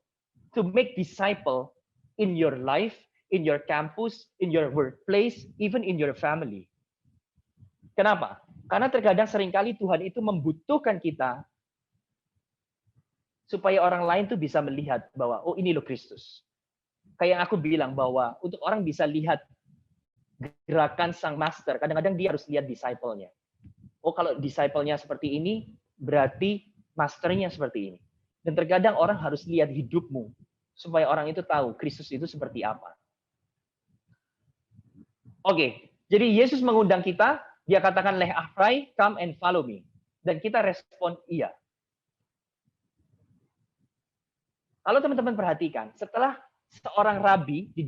to make disciple in your life, in your campus, in your workplace, even in your family. Kenapa? Karena terkadang seringkali Tuhan itu membutuhkan kita supaya orang lain tuh bisa melihat bahwa, oh ini loh Kristus. Kayak yang aku bilang bahwa untuk orang bisa lihat gerakan sang master, kadang-kadang dia harus lihat disciple-nya. Oh kalau disciple-nya seperti ini, berarti masternya seperti ini. Dan terkadang orang harus lihat hidupmu, supaya orang itu tahu Kristus itu seperti apa. Oke, jadi Yesus mengundang kita, dia katakan, leh afrai, come and follow me. Dan kita respon iya. Kalau teman-teman perhatikan, setelah seorang rabi di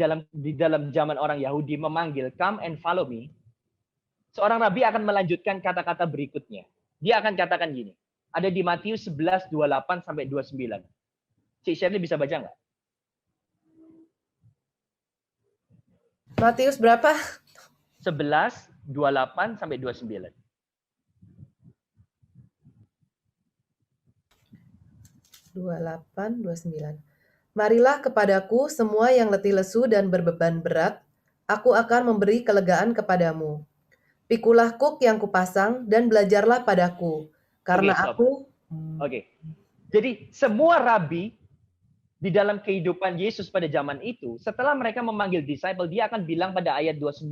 dalam zaman orang Yahudi memanggil, come and follow me, seorang rabi akan melanjutkan kata-kata berikutnya. Dia akan katakan gini, ada di Matius 11, 28 sampai 29. Cik Shirley bisa baca nggak? Matius berapa? 11, 28 sampai 29. Marilah kepadaku semua yang letih lesu dan berbeban berat, aku akan memberi kelegaan kepadamu. Pikulah kuk yang kupasang dan belajarlah padaku, karena Oke. Jadi semua rabi di dalam kehidupan Yesus pada zaman itu, setelah mereka memanggil disciple, dia akan bilang pada ayat 29,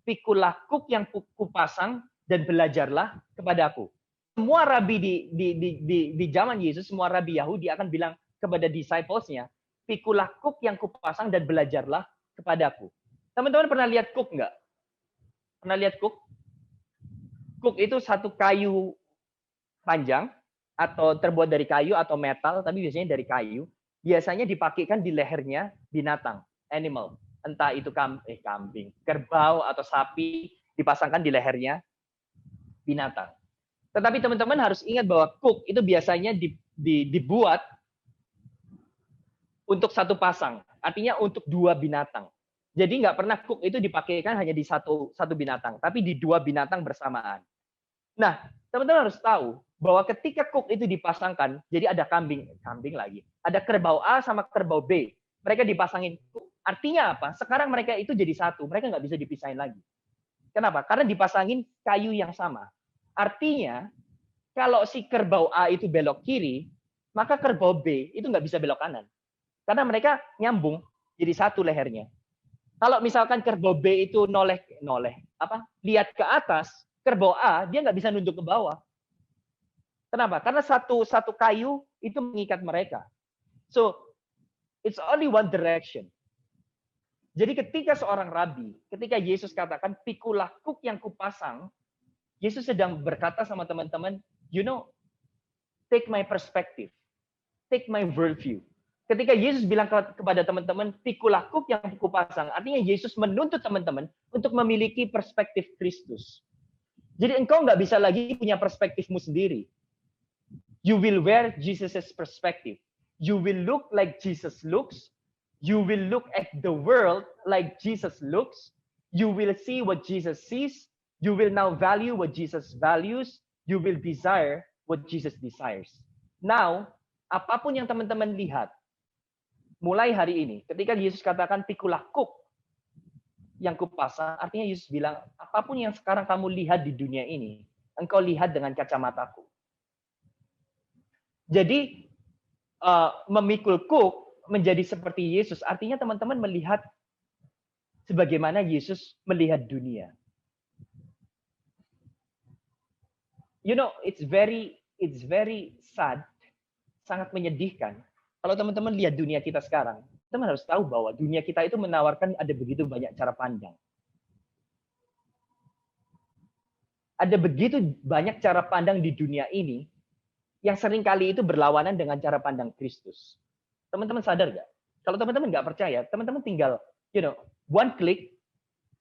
pikulah kuk yang kupasang dan belajarlah kepadaku. Semua rabi di zaman Yesus, semua rabi Yahudi akan bilang kepada disciples-nya, pikulah kuk yang kupasang dan belajarlah kepadaku. Teman-teman pernah lihat kuk nggak? Pernah lihat kuk? Kuk itu satu kayu panjang, atau terbuat dari kayu atau metal, tapi biasanya dari kayu. Biasanya dipakaikan di lehernya binatang, animal. Entah itu kambing, kerbau, atau sapi, dipasangkan di lehernya binatang. Tetapi teman-teman harus ingat bahwa kuk itu biasanya dibuat untuk satu pasang. Artinya untuk dua binatang. Jadi nggak pernah kuk itu dipakaikan hanya di satu binatang, tapi di dua binatang bersamaan. Nah, teman-teman harus tahu bahwa ketika kuk itu dipasangkan, jadi ada kambing lagi. Ada kerbau A sama kerbau B. Mereka dipasangin kuk. Artinya apa? Sekarang mereka itu jadi satu. Mereka nggak bisa dipisahin lagi. Kenapa? Karena dipasangin kayu yang sama. Artinya, kalau si kerbau A itu belok kiri, maka kerbau B itu nggak bisa belok kanan. Karena mereka nyambung jadi satu lehernya. Kalau misalkan kerbau B itu lihat ke atas, kerbau A dia nggak bisa nunduk ke bawah. Kenapa? Karena satu kayu itu mengikat mereka. So, it's only one direction. Jadi ketika seorang rabi, ketika Yesus katakan, pikulah kuk yang kupasang, Yesus sedang berkata sama teman-teman, take my perspective, take my worldview. Ketika Yesus bilang kepada teman-teman, pikulah kuk yang kupasang, artinya Yesus menuntut teman-teman untuk memiliki perspektif Kristus. Jadi engkau nggak bisa lagi punya perspektifmu sendiri. You will wear Jesus' perspective. You will look like Jesus looks. You will look at the world like Jesus looks. You will see what Jesus sees. You will now value what Jesus values. You will desire what Jesus desires. Now, apapun yang teman-teman lihat, mulai hari ini, ketika Yesus katakan pikulah kuk yang kupasang, artinya Yesus bilang, apapun yang sekarang kamu lihat di dunia ini, engkau lihat dengan kacamataku. Jadi, memikul kuk menjadi seperti Yesus, artinya teman-teman melihat sebagaimana Yesus melihat dunia. You know, it's very sad, sangat menyedihkan. Kalau teman-teman lihat dunia kita sekarang, teman harus tahu bahwa dunia kita itu menawarkan ada begitu banyak cara pandang. Ada begitu banyak cara pandang di dunia ini yang seringkali itu berlawanan dengan cara pandang Kristus. Teman-teman sadar nggak? Kalau teman-teman nggak percaya, teman-teman tinggal, one click,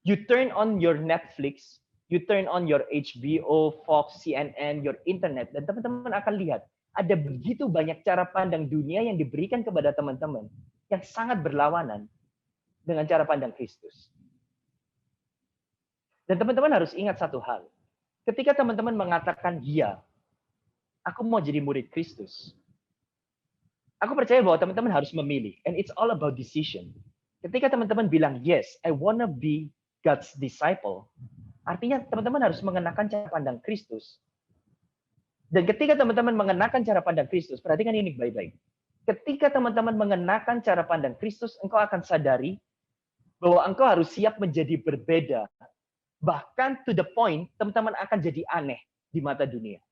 you turn on your Netflix, you turn on your HBO, Fox, CNN, your internet, dan teman-teman akan lihat ada begitu banyak cara pandang dunia yang diberikan kepada teman-teman yang sangat berlawanan dengan cara pandang Kristus. Dan teman-teman harus ingat satu hal. Ketika teman-teman mengatakan, "Iya, aku mau jadi murid Kristus." Aku percaya bahwa teman-teman harus memilih. And it's all about decision. Ketika teman-teman bilang, "Yes, I wanna be God's disciple." Artinya teman-teman harus mengenakan cara pandang Kristus. Dan ketika teman-teman mengenakan cara pandang Kristus, perhatikan ini baik-baik. Ketika teman-teman mengenakan cara pandang Kristus, engkau akan sadari bahwa engkau harus siap menjadi berbeda. Bahkan to the point, teman-teman akan jadi aneh di mata dunia.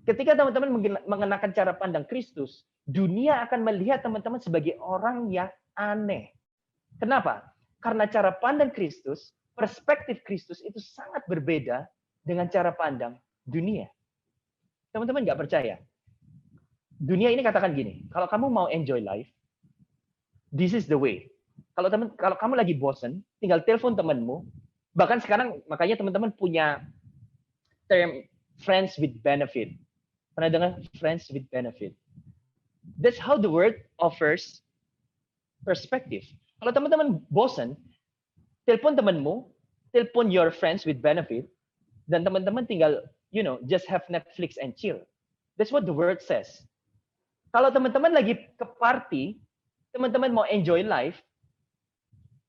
Ketika teman-teman mengenakan cara pandang Kristus, dunia akan melihat teman-teman sebagai orang yang aneh. Kenapa? Karena cara pandang Kristus, perspektif Kristus itu sangat berbeda dengan cara pandang dunia. Teman-teman nggak percaya? Dunia ini katakan gini, kalau kamu mau enjoy life, this is the way. Kalau kamu lagi bosen, tinggal telepon temanmu. Bahkan sekarang, makanya teman-teman punya term friends with benefit. Pernah dengar friends with benefit? That's how the word offers perspective. Kalau teman-teman bosen, telepon temanmu, telepon your friends with benefit, dan teman-teman tinggal, just have Netflix and chill. That's what the word says. Kalau teman-teman lagi ke party, teman-teman mau enjoy life,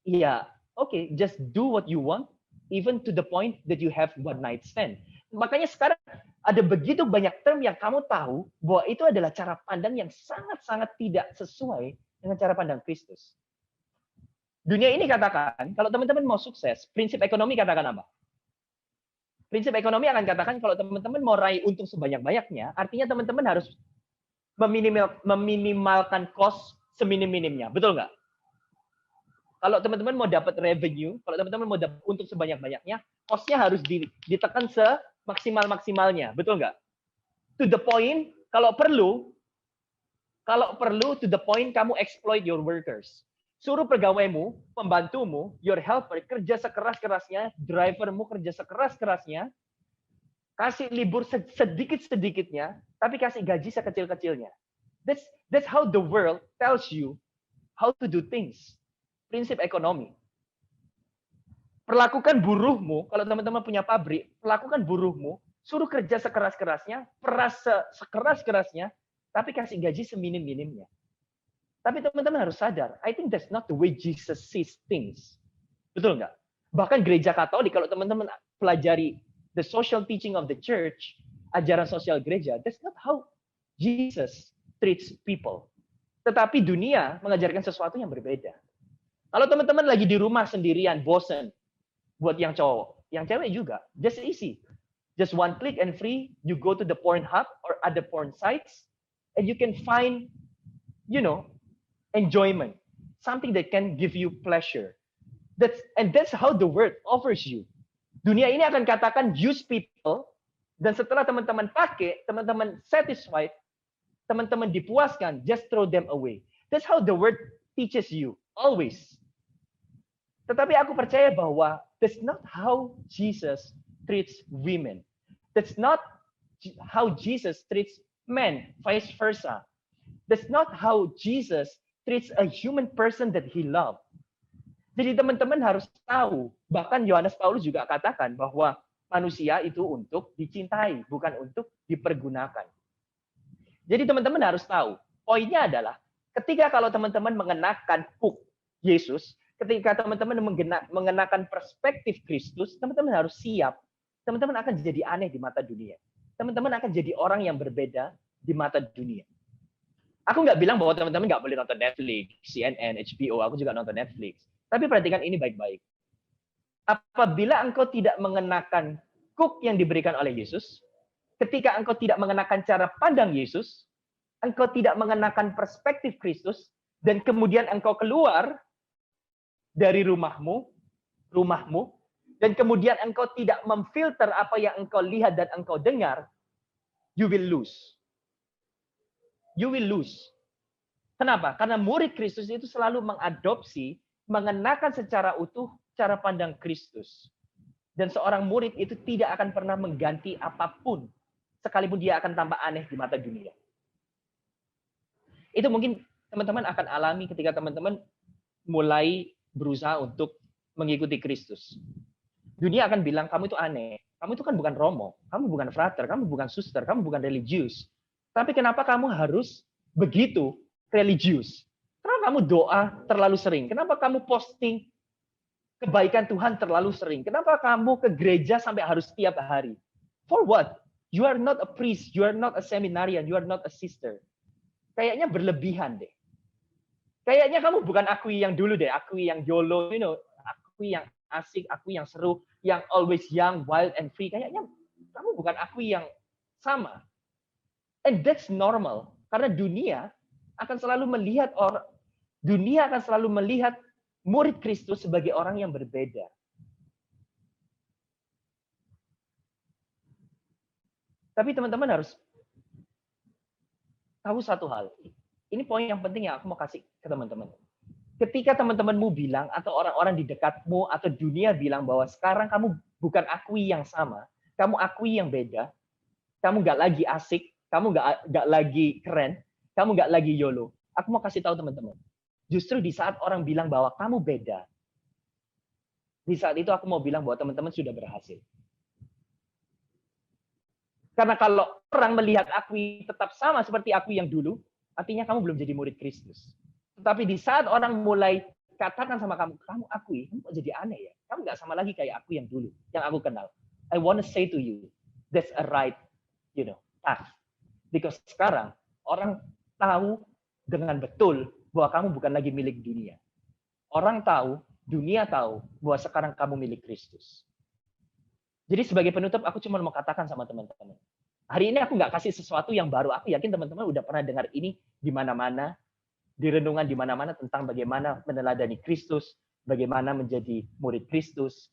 ya, okay, just do what you want, even to the point that you have one night stand. Makanya sekarang ada begitu banyak term yang kamu tahu bahwa itu adalah cara pandang yang sangat-sangat tidak sesuai dengan cara pandang Kristus. Dunia ini katakan, kalau teman-teman mau sukses, prinsip ekonomi katakan apa? Prinsip ekonomi akan katakan kalau teman-teman mau raih untung sebanyak-banyaknya, artinya teman-teman harus meminimalkan cost seminim-minimnya. Betul nggak? Kalau teman-teman mau dapat revenue, kalau teman-teman mau dapat untung sebanyak-banyaknya, cost-nya harus ditekan semaksimal-maksimalnya. Betul nggak? To the point, kalau perlu, to the point kamu exploit your workers. Suruh pegawaimu, pembantumu, your helper kerja sekeras-kerasnya, drivermu kerja sekeras-kerasnya, kasih libur sedikit-sedikitnya, tapi kasih gaji sekecil-kecilnya. That's how the world tells you how to do things. Prinsip ekonomi. Perlakukan buruhmu, kalau teman-teman punya pabrik, perlakukan buruhmu, suruh kerja sekeras-kerasnya, peras sekeras-kerasnya, tapi kasih gaji seminim-minimnya. Tapi teman-teman harus sadar, I think that's not the way Jesus sees things. Betul nggak? Bahkan gereja Katolik, kalau teman-teman pelajari the social teaching of the church, ajaran sosial gereja, that's not how Jesus treats people. Tetapi dunia mengajarkan sesuatu yang berbeda. Kalau teman-teman lagi di rumah sendirian, bosen, buat yang cowok, yang cewek juga, just easy. Just one click and free, you go to the Pornhub or other porn sites, and you can find, enjoyment, something that can give you pleasure. That's how the world offers you. Dunia ini akan katakan use people, dan setelah teman-teman pakai, teman-teman satisfied, teman-teman dipuaskan, just throw them away. That's how the word teaches you, always. Tetapi aku percaya bahwa that's not how Jesus treats women. That's not how Jesus treats men, vice versa. That's not how Jesus treats a human person that he loved. Jadi teman-teman harus tahu, bahkan Yohanes Paulus juga katakan bahwa manusia itu untuk dicintai, bukan untuk dipergunakan. Jadi teman-teman harus tahu, poinnya adalah ketika kalau teman-teman mengenakan hook Yesus, ketika teman-teman mengenakan perspektif Kristus, teman-teman harus siap. Teman-teman akan jadi aneh di mata dunia. Teman-teman akan jadi orang yang berbeda di mata dunia. Aku nggak bilang bahwa teman-teman nggak boleh nonton Netflix, CNN, HBO, aku juga nonton Netflix. Tapi perhatikan ini baik-baik. Apabila engkau tidak mengenakan hook yang diberikan oleh Yesus, ketika engkau tidak mengenakan cara pandang Yesus, engkau tidak mengenakan perspektif Kristus, dan kemudian engkau keluar dari rumahmu, dan kemudian engkau tidak memfilter apa yang engkau lihat dan engkau dengar, you will lose. You will lose. Kenapa? Karena murid Kristus itu selalu mengadopsi, mengenakan secara utuh cara pandang Kristus. Dan seorang murid itu tidak akan pernah mengganti apapun, sekalipun dia akan tambah aneh di mata dunia. Itu mungkin teman-teman akan alami ketika teman-teman mulai berusaha untuk mengikuti Kristus. Dunia akan bilang, kamu itu aneh. Kamu itu kan bukan romo. Kamu bukan frater. Kamu bukan suster. Kamu bukan religius. Tapi kenapa kamu harus begitu religius? Kenapa kamu doa terlalu sering? Kenapa kamu posting kebaikan Tuhan terlalu sering? Kenapa kamu ke gereja sampai harus setiap hari? For what? You are not a priest. You are not a seminarian. You are not a sister. Kayaknya berlebihan deh. Kayaknya kamu bukan akui yang dulu deh. Akui yang YOLO, akui yang asik, akui yang seru, yang always young, wild, and free. Kayaknya kamu bukan akui yang sama. And that's normal. Karena dunia akan selalu melihat murid Kristus sebagai orang yang berbeda. Tapi teman-teman harus tahu satu hal. Ini poin yang penting yang aku mau kasih ke teman-teman. Ketika teman-temanmu bilang, atau orang-orang di dekatmu, atau dunia bilang bahwa sekarang kamu bukan akui yang sama, kamu akui yang beda, kamu nggak lagi asik, kamu nggak lagi keren, kamu nggak lagi YOLO. Aku mau kasih tahu teman-teman. Justru di saat orang bilang bahwa kamu beda, di saat itu aku mau bilang bahwa teman-teman sudah berhasil. Karena kalau orang melihat akui tetap sama seperti akui yang dulu, artinya kamu belum jadi murid Kristus. Tetapi di saat orang mulai katakan sama kamu, kamu akui, kamu kok jadi aneh ya? Kamu nggak sama lagi kayak aku yang dulu, yang aku kenal. I want to say to you, that's a right, path. Because sekarang orang tahu dengan betul bahwa kamu bukan lagi milik dunia. Orang tahu, dunia tahu bahwa sekarang kamu milik Kristus. Jadi sebagai penutup, aku cuma mau katakan sama teman-teman. Hari ini aku nggak kasih sesuatu yang baru. Aku yakin teman-teman udah pernah dengar ini di mana-mana, di renungan di mana-mana tentang bagaimana meneladani Kristus, bagaimana menjadi murid Kristus.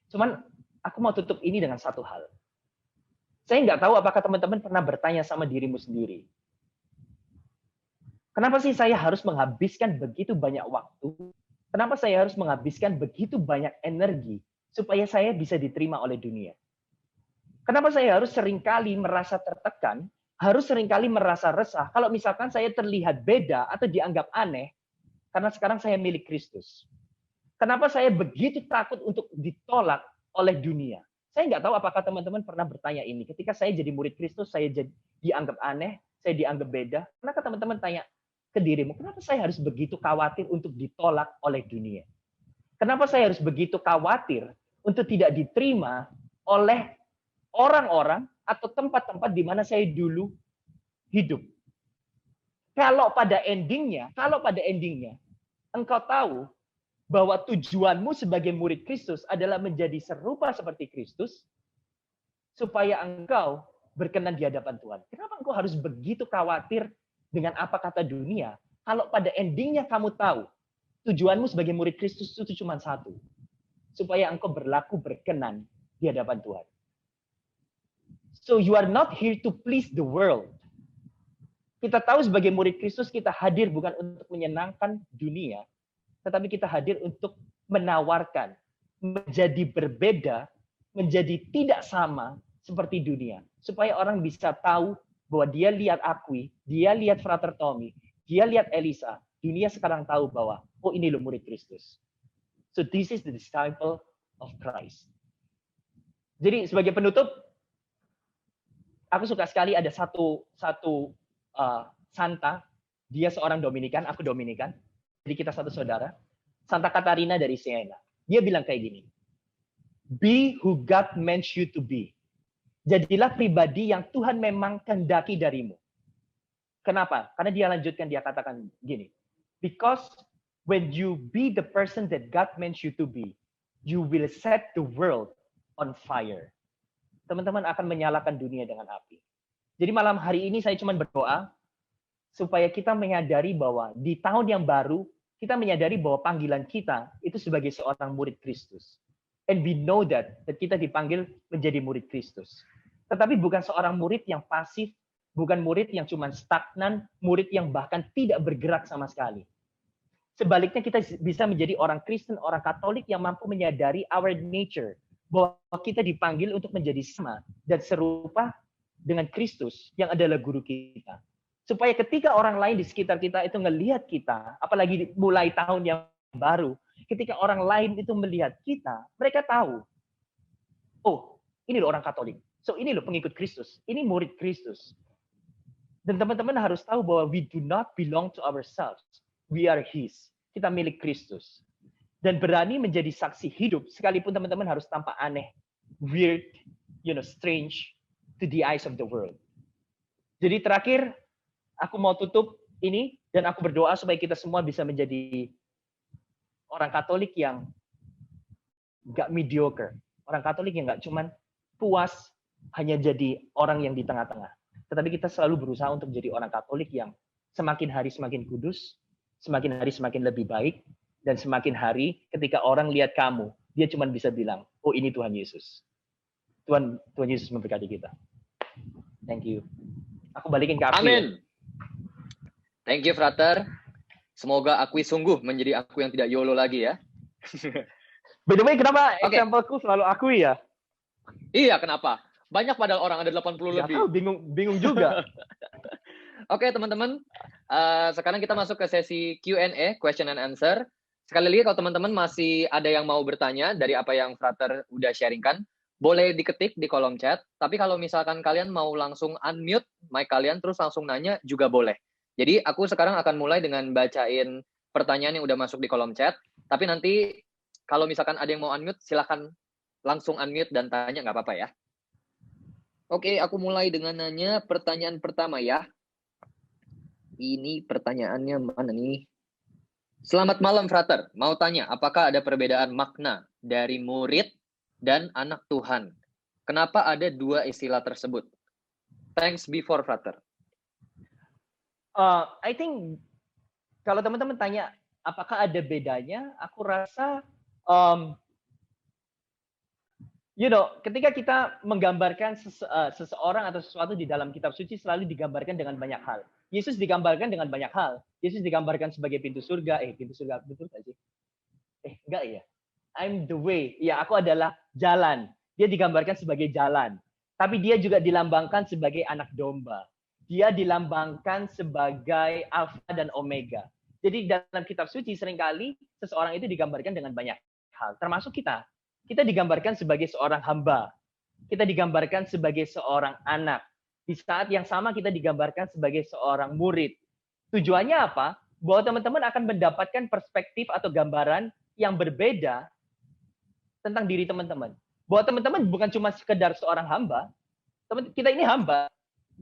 Cuman aku mau tutup ini dengan satu hal. Saya nggak tahu apakah teman-teman pernah bertanya sama dirimu sendiri. Kenapa sih saya harus menghabiskan begitu banyak waktu? Kenapa saya harus menghabiskan begitu banyak energi supaya saya bisa diterima oleh dunia? Kenapa saya harus seringkali merasa tertekan, harus seringkali merasa resah kalau misalkan saya terlihat beda atau dianggap aneh karena sekarang saya milik Kristus? Kenapa saya begitu takut untuk ditolak oleh dunia? Saya nggak tahu apakah teman-teman pernah bertanya ini. Ketika saya jadi murid Kristus, saya dianggap aneh, saya dianggap beda. Kenapa teman-teman tanya ke dirimu, kenapa saya harus begitu khawatir untuk ditolak oleh dunia? Kenapa saya harus begitu khawatir untuk tidak diterima oleh orang-orang atau tempat-tempat di mana saya dulu hidup? Kalau pada endingnya, engkau tahu bahwa tujuanmu sebagai murid Kristus adalah menjadi serupa seperti Kristus, supaya engkau berkenan di hadapan Tuhan. Kenapa engkau harus begitu khawatir dengan apa kata dunia, kalau pada endingnya kamu tahu, tujuanmu sebagai murid Kristus itu cuma satu, supaya engkau berlaku berkenan di hadapan Tuhan. So you are not here to please the world. Kita tahu sebagai murid Kristus kita hadir bukan untuk menyenangkan dunia, tetapi kita hadir untuk menawarkan, menjadi berbeda, menjadi tidak sama seperti dunia. Supaya orang bisa tahu bahwa dia lihat Akwi, dia lihat Frater Tommy, dia lihat Elisa, dunia sekarang tahu bahwa, oh ini loh murid Kristus. So this is the disciple of Christ. Jadi sebagai penutup, aku suka sekali ada satu Santa, dia seorang Dominikan, aku Dominikan, jadi kita satu saudara. Santa Katarina dari Siena. Dia bilang kayak gini, be who God meant you to be. Jadilah pribadi yang Tuhan memang kehendaki darimu. Kenapa? Karena dia lanjutkan, dia katakan gini, because when you be the person that God meant you to be, you will set the world on fire. Teman-teman akan menyalakan dunia dengan api. Jadi malam hari ini saya cuma berdoa supaya kita menyadari bahwa di tahun yang baru kita menyadari bahwa panggilan kita itu sebagai seorang murid Kristus. And we know that kita dipanggil menjadi murid Kristus. Tetapi bukan seorang murid yang pasif, bukan murid yang cuma stagnan, murid yang bahkan tidak bergerak sama sekali. Sebaliknya kita bisa menjadi orang Kristen, orang Katolik yang mampu menyadari our nature, bahwa kita dipanggil untuk menjadi sama dan serupa dengan Kristus yang adalah guru kita. Supaya ketika orang lain di sekitar kita itu ngelihat kita, apalagi mulai tahun yang baru, ketika orang lain itu melihat kita, mereka tahu, oh ini loh orang Katolik, so ini loh pengikut Kristus, ini murid Kristus. Dan teman-teman harus tahu bahwa we do not belong to ourselves, we are His. Kita milik Kristus. Dan berani menjadi saksi hidup, sekalipun teman-teman harus tampak aneh, weird, strange, to the eyes of the world. Jadi terakhir, aku mau tutup ini, dan aku berdoa supaya kita semua bisa menjadi orang Katolik yang gak mediocre. Orang Katolik yang gak cuman puas hanya jadi orang yang di tengah-tengah. Tetapi kita selalu berusaha untuk menjadi orang Katolik yang semakin hari semakin kudus, semakin hari semakin lebih baik, dan semakin hari ketika orang lihat kamu, dia cuma bisa bilang, oh ini Tuhan Yesus. Tuhan Yesus memberkati kita. Thank you. Aku balikin ke Akwi. Amin. Thank you, Frater. Semoga Akwi sungguh menjadi aku yang tidak YOLO lagi ya. By the way, kenapa example-ku selalu Akwi ya? Iya, kenapa? Banyak padahal orang, ada 80 lebih. Tahu, bingung juga. Oke, teman-teman. Sekarang kita masuk ke sesi Q&A, question and answer. Sekali lagi, kalau teman-teman masih ada yang mau bertanya dari apa yang Frater udah sharingkan, boleh diketik di kolom chat. Tapi kalau misalkan kalian mau langsung unmute mic kalian, terus langsung nanya juga boleh. Jadi aku sekarang akan mulai dengan bacain pertanyaan yang udah masuk di kolom chat. Tapi nanti kalau misalkan ada yang mau unmute, silakan langsung unmute dan tanya, nggak apa-apa ya. Oke, aku mulai dengan nanya pertanyaan pertama ya. Ini pertanyaannya mana nih? Selamat malam, Frater. Mau tanya, apakah ada perbedaan makna dari murid dan anak Tuhan? Kenapa ada dua istilah tersebut? Thanks before, Frater. I think kalau teman-teman tanya apakah ada bedanya, aku rasa ketika kita menggambarkan seseorang atau sesuatu di dalam kitab suci selalu digambarkan dengan banyak hal. Yesus digambarkan dengan banyak hal. Yesus digambarkan sebagai pintu surga. Pintu surga betul nggak sih? Enggak ya. I'm the way. Ya, aku adalah jalan. Dia digambarkan sebagai jalan. Tapi dia juga dilambangkan sebagai anak domba. Dia dilambangkan sebagai Alfa dan Omega. Jadi dalam kitab suci seringkali seseorang itu digambarkan dengan banyak hal. Termasuk kita. Kita digambarkan sebagai seorang hamba. Kita digambarkan sebagai seorang anak. Di saat yang sama kita digambarkan sebagai seorang murid. Tujuannya apa? Bahwa teman-teman akan mendapatkan perspektif atau gambaran yang berbeda tentang diri teman-teman. Bahwa teman-teman bukan cuma sekedar seorang hamba. Kita ini hamba.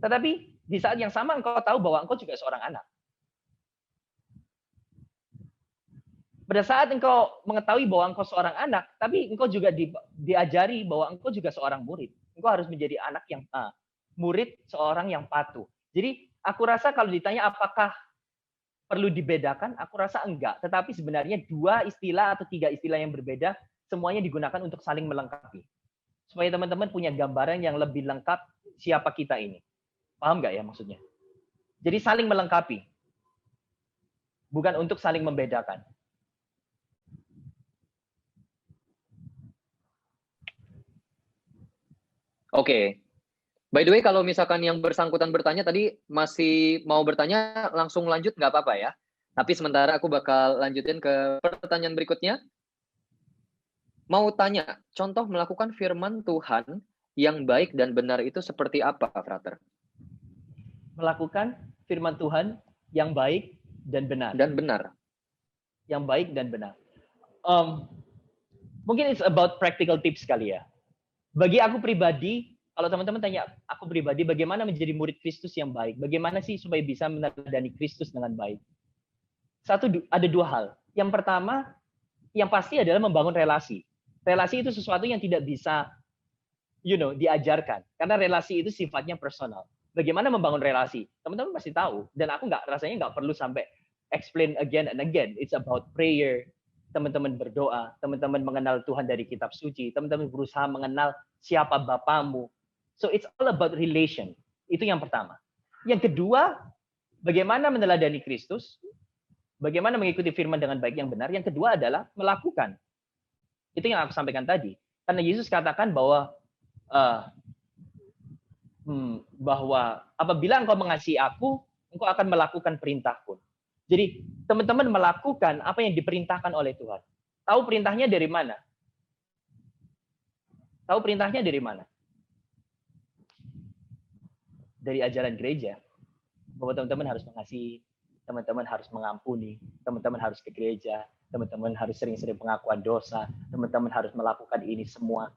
Tetapi di saat yang sama engkau tahu bahwa engkau juga seorang anak. Pada saat engkau mengetahui bahwa engkau seorang anak, tapi engkau juga diajari bahwa engkau juga seorang murid. Engkau harus menjadi anak yang murid, seorang yang patuh. Jadi aku rasa kalau ditanya apakah perlu dibedakan, aku rasa enggak. Tetapi sebenarnya dua istilah atau tiga istilah yang berbeda, semuanya digunakan untuk saling melengkapi. Supaya teman-teman punya gambaran yang lebih lengkap siapa kita ini. Paham nggak ya maksudnya? Jadi saling melengkapi. Bukan untuk saling membedakan. Oke. By the way, kalau misalkan yang bersangkutan bertanya tadi masih mau bertanya, langsung lanjut nggak apa-apa ya. Tapi sementara aku bakal lanjutin ke pertanyaan berikutnya. Mau tanya, contoh melakukan firman Tuhan yang baik dan benar itu seperti apa, Frater? Melakukan firman Tuhan yang baik dan benar. Dan benar. Yang baik dan benar. Mungkin it's about practical tips kali ya. Bagi aku pribadi, kalau teman-teman tanya aku pribadi, bagaimana menjadi murid Kristus yang baik? Bagaimana sih supaya bisa meneladani Kristus dengan baik? Ada dua hal. Yang pertama, yang pasti adalah membangun relasi. Relasi itu sesuatu yang tidak bisa, diajarkan. Karena relasi itu sifatnya personal. Bagaimana membangun relasi? Teman-teman pasti tahu. Dan aku rasanya nggak perlu sampai explain again and again. It's about prayer. Teman-teman berdoa, teman-teman mengenal Tuhan dari kitab suci, teman-teman berusaha mengenal siapa Bapamu. So it's all about relation. Itu yang pertama. Yang kedua, bagaimana meneladani Kristus, bagaimana mengikuti firman dengan baik yang benar. Yang kedua adalah melakukan. Itu yang aku sampaikan tadi. Karena Yesus katakan bahwa apabila engkau mengasihi aku, engkau akan melakukan perintahku. Jadi teman-teman melakukan apa yang diperintahkan oleh Tuhan. Tahu perintahnya dari mana? Tahu perintahnya dari mana? Dari ajaran gereja. Bahwa teman-teman harus mengasihi, teman-teman harus mengampuni, teman-teman harus ke gereja, teman-teman harus sering-sering pengakuan dosa, teman-teman harus melakukan ini semua.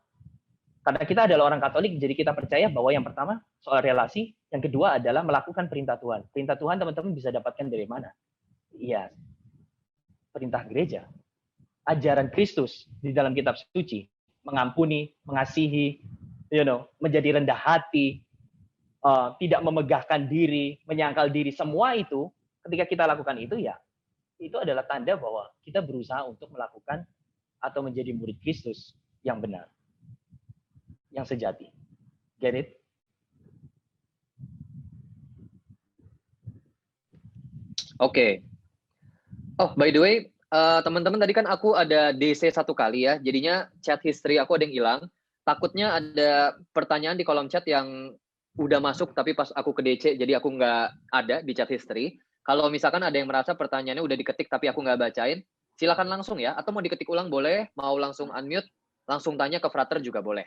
Karena kita adalah orang Katolik, jadi kita percaya bahwa yang pertama soal relasi, yang kedua adalah melakukan perintah Tuhan. Perintah Tuhan teman-teman bisa dapatkan dari mana? Iya, perintah gereja. Ajaran Kristus di dalam kitab suci, mengampuni, mengasihi, menjadi rendah hati, tidak memegahkan diri, menyangkal diri, semua itu ketika kita lakukan itu ya, itu adalah tanda bahwa kita berusaha untuk melakukan atau menjadi murid Kristus yang benar, yang sejati. Get it? Oke. Oh, by the way, teman-teman tadi kan aku ada DC 1 kali ya, jadinya chat history aku ada yang hilang. Takutnya ada pertanyaan di kolom chat yang udah masuk tapi pas aku ke DC jadi aku nggak ada di chat history. Kalau misalkan ada yang merasa pertanyaannya udah diketik tapi aku nggak bacain, silakan langsung ya. Atau mau diketik ulang boleh, mau langsung unmute, langsung tanya ke Frater juga boleh.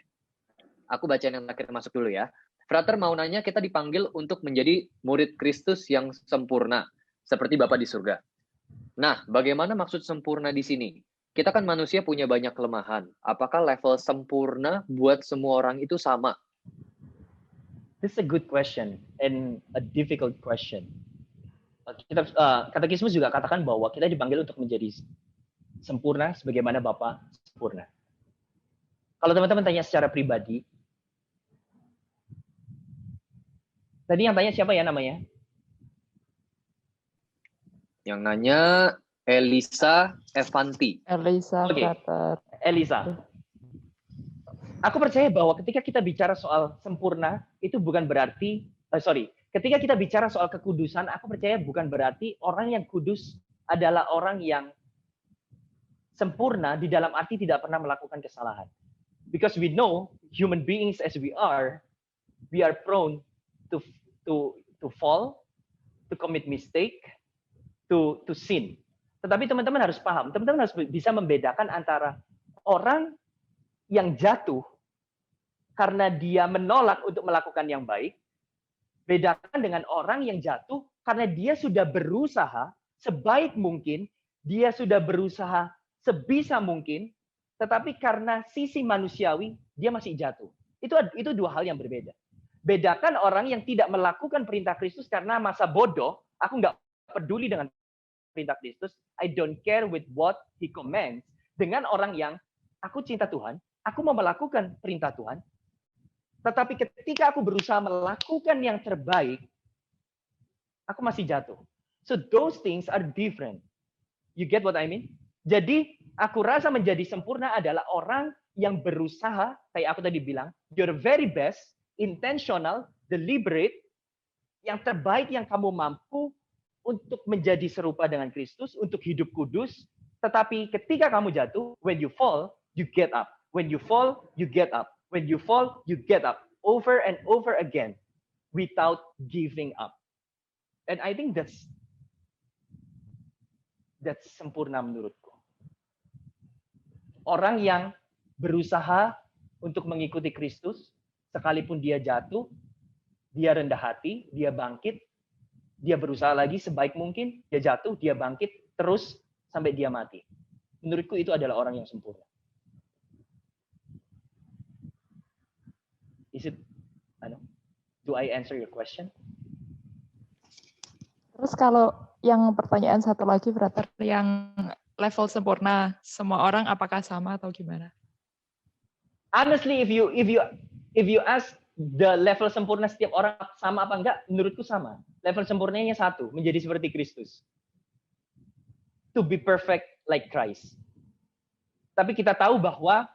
Aku bacain yang terakhir masuk dulu ya. Frater mau nanya, kita dipanggil untuk menjadi murid Kristus yang sempurna, seperti Bapa di surga. Nah, bagaimana maksud sempurna di sini? Kita kan manusia punya banyak kelemahan. Apakah level sempurna buat semua orang itu sama? This is a good question and a difficult question. Katekismus juga katakan bahwa kita dipanggil untuk menjadi sempurna sebagaimana Bapa sempurna. Kalau teman-teman tanya secara pribadi, tadi yang tanya siapa ya namanya? Yang nanya Elisa Evanti. Elisa, Oke. Frater. Elisa. Aku percaya bahwa ketika kita bicara soal sempurna, itu bukan berarti, ketika kita bicara soal kekudusan, aku percaya bukan berarti orang yang kudus adalah orang yang sempurna di dalam arti tidak pernah melakukan kesalahan. Because we know human beings as we are prone to fall, to commit mistake, to sin. Tetapi teman-teman harus paham, teman-teman harus bisa membedakan antara orang yang jatuh karena dia menolak untuk melakukan yang baik, bedakan dengan orang yang jatuh karena dia sudah berusaha sebaik mungkin, dia sudah berusaha sebisa mungkin, tetapi karena sisi manusiawi dia masih jatuh. Itu dua hal yang berbeda. Bedakan orang yang tidak melakukan perintah Kristus karena masa bodoh, aku nggak peduli dengan perintah Kristus, I don't care with what he commands, dengan orang yang aku cinta Tuhan, aku mau melakukan perintah Tuhan, tetapi ketika aku berusaha melakukan yang terbaik, aku masih jatuh. So those things are different. You get what I mean? Jadi aku rasa menjadi sempurna adalah orang yang berusaha, kayak aku tadi bilang, your very best, intentional, deliberate, yang terbaik yang kamu mampu untuk menjadi serupa dengan Kristus, untuk hidup kudus. Tetapi ketika kamu jatuh, when you fall, you get up. When you fall, you get up. When you fall, you get up. Over and over again, without giving up. And I think that's sempurna menurutku. Orang yang berusaha untuk mengikuti Kristus, sekalipun dia jatuh, dia rendah hati, dia bangkit, dia berusaha lagi sebaik mungkin, dia jatuh, dia bangkit, terus sampai dia mati. Menurutku itu adalah orang yang sempurna. Do I answer your question? Terus kalau yang pertanyaan satu lagi, brother, yang level sempurna, semua orang apakah sama atau gimana? Honestly, if you ask the level sempurna setiap orang sama apa enggak, menurutku sama. Level sempurnanya satu, menjadi seperti Kristus. To be perfect like Christ. Tapi kita tahu bahwa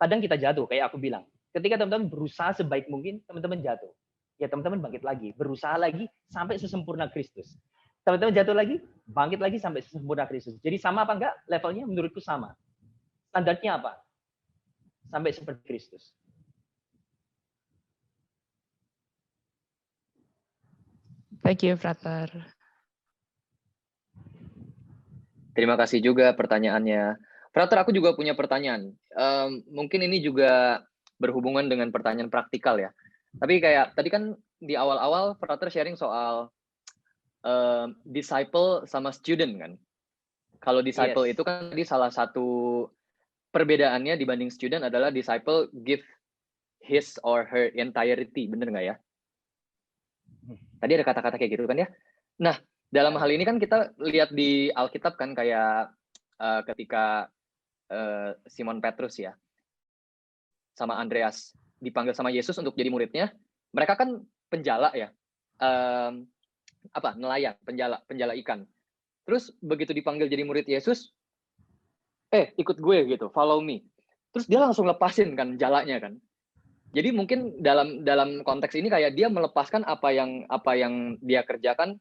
kadang kita jatuh, kayak aku bilang. Ketika teman-teman berusaha sebaik mungkin, teman-teman jatuh. Ya teman-teman bangkit lagi, berusaha lagi sampai sesempurna Kristus. Teman-teman jatuh lagi, bangkit lagi sampai sesempurna Kristus. Jadi sama apa enggak? Levelnya menurutku sama. Standarnya apa? Sampai seperti Kristus. Thank you, brother. Terima kasih juga pertanyaannya. Frater, aku juga punya pertanyaan. Mungkin ini juga berhubungan dengan pertanyaan praktikal ya. Tapi kayak tadi kan di awal-awal Frater sharing soal disciple sama student kan. Kalau disciple itu kan tadi salah satu perbedaannya dibanding student adalah disciple give his or her entirety, bener nggak ya? Tadi ada kata-kata kayak gitu kan ya. Nah, dalam hal ini kan kita lihat di Alkitab kan kayak ketika Simon Petrus ya sama Andreas dipanggil sama Yesus untuk jadi muridnya, mereka kan penjala ya. Nelayan, penjala ikan. Terus begitu dipanggil jadi murid Yesus, ikut gue gitu, follow me. Terus dia langsung lepasin kan jalanya kan. Jadi mungkin dalam konteks ini kayak dia melepaskan apa yang dia kerjakan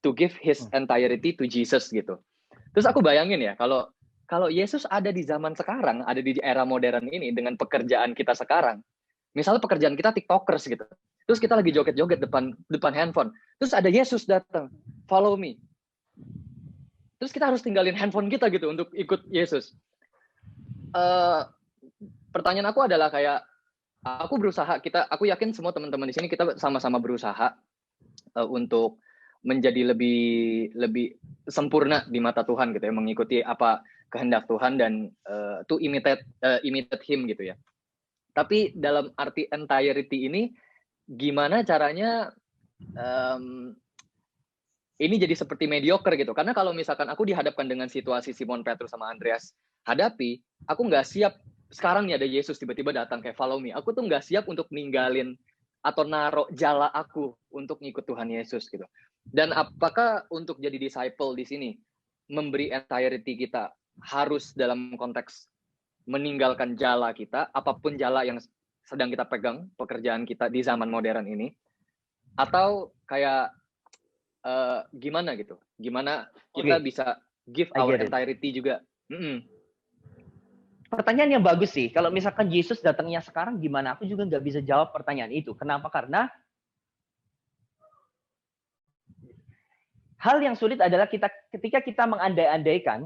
to give his entirety to Jesus gitu. Terus aku bayangin ya, kalau Yesus ada di zaman sekarang, ada di era modern ini dengan pekerjaan kita sekarang. Misalnya pekerjaan kita TikTokers gitu. Terus kita lagi joget-joget depan handphone. Terus ada Yesus datang, follow me. Terus kita harus tinggalin handphone kita gitu untuk ikut Yesus. Pertanyaan aku adalah kayak aku yakin semua teman-teman di sini kita sama-sama berusaha untuk menjadi lebih sempurna di mata Tuhan gitu ya, mengikuti apa kehendak Tuhan dan to imitate him gitu ya. Tapi dalam arti entirety ini gimana caranya ini jadi seperti mediocre gitu. Karena kalau misalkan aku dihadapkan dengan situasi Simon Petrus sama Andreas hadapi, aku nggak siap. Sekarang nih ada Yesus tiba-tiba datang kayak follow me. Aku tuh nggak siap untuk ninggalin atau naruh jala aku untuk ngikut Tuhan Yesus gitu. Dan apakah untuk jadi disciple di sini memberi entirety kita harus dalam konteks meninggalkan jala kita, apapun jala yang sedang kita pegang, pekerjaan kita di zaman modern ini, atau kayak gimana gitu? Gimana kita bisa give our entirety juga? Pertanyaan yang bagus sih. Kalau misalkan Yesus datangnya sekarang gimana? Aku juga nggak bisa jawab pertanyaan itu. Kenapa? Karena hal yang sulit adalah ketika kita mengandai-andaikan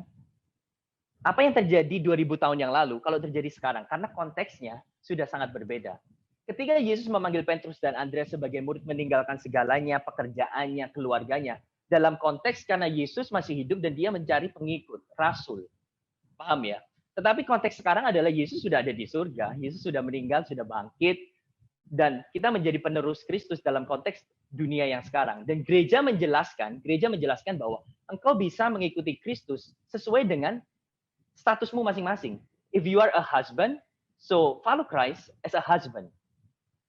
apa yang terjadi 2000 tahun yang lalu kalau terjadi sekarang. Karena konteksnya sudah sangat berbeda. Ketika Yesus memanggil Petrus dan Andreas sebagai murid meninggalkan segalanya, pekerjaannya, keluarganya. Dalam konteks karena Yesus masih hidup dan dia mencari pengikut, rasul. Paham ya? Tetapi konteks sekarang adalah Yesus sudah ada di surga, Yesus sudah meninggal, sudah bangkit, dan kita menjadi penerus Kristus dalam konteks dunia yang sekarang. Dan gereja menjelaskan bahwa engkau bisa mengikuti Kristus sesuai dengan statusmu masing-masing. If you are a husband, so follow Christ as a husband.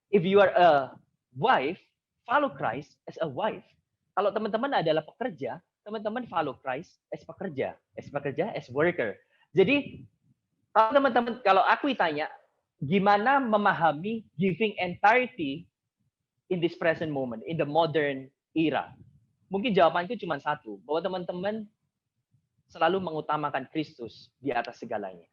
If you are a wife, follow Christ as a wife. Kalau teman-teman adalah pekerja, teman-teman follow Christ as pekerja, as worker. Jadi kalau aku ditanya, gimana memahami giving entirety in this present moment, in the modern era? Mungkin jawabanku cuma satu, bahwa teman-teman selalu mengutamakan Kristus di atas segalanya.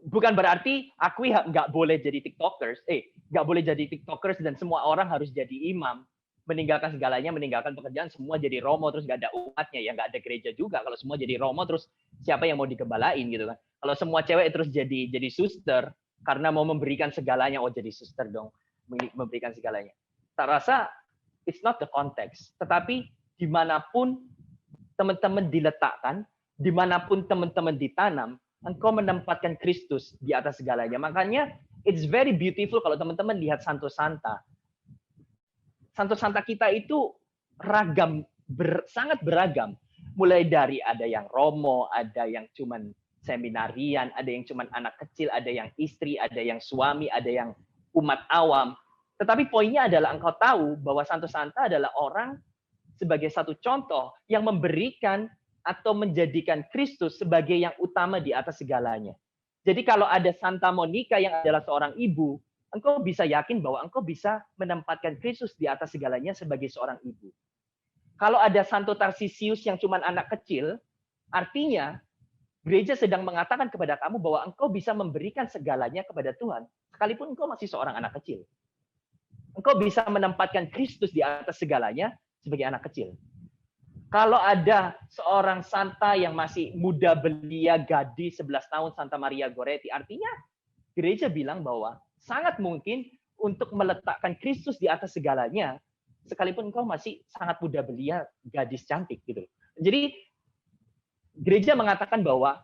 Bukan berarti aku nggak boleh jadi TikTokers, nggak boleh jadi TikTokers dan semua orang harus jadi imam, meninggalkan segalanya, meninggalkan pekerjaan, semua jadi romo, terus nggak ada umatnya, ya nggak ada gereja juga. Kalau semua jadi romo, terus siapa yang mau digembalain gitu kan? Kalau semua cewek terus jadi suster karena mau memberikan segalanya, jadi suster dong, memberikan segalanya. Tak rasa it's not the context, tetapi dimanapun teman-teman diletakkan, dimanapun teman-teman ditanam, engkau menempatkan Kristus di atas segalanya. Makanya it's very beautiful kalau teman-teman lihat Santo Santa. Santo Santa kita itu ragam, sangat beragam. Mulai dari ada yang romo, ada yang cuman seminarian, ada yang cuman anak kecil, ada yang istri, ada yang suami, ada yang umat awam. Tetapi poinnya adalah engkau tahu bahwa Santo Santa adalah orang sebagai satu contoh yang memberikan atau menjadikan Kristus sebagai yang utama di atas segalanya. Jadi kalau ada Santa Monica yang adalah seorang ibu, engkau bisa yakin bahwa engkau bisa menempatkan Kristus di atas segalanya sebagai seorang ibu. Kalau ada Santo Tarsisius yang cuma anak kecil, artinya gereja sedang mengatakan kepada kamu bahwa engkau bisa memberikan segalanya kepada Tuhan, sekalipun engkau masih seorang anak kecil. Engkau bisa menempatkan Kristus di atas segalanya sebagai anak kecil. Kalau ada seorang santa yang masih muda belia, gadis 11 tahun, Santa Maria Goretti, artinya gereja bilang bahwa sangat mungkin untuk meletakkan Kristus di atas segalanya, sekalipun engkau masih sangat muda belia, gadis cantik gitu. Jadi gereja mengatakan bahwa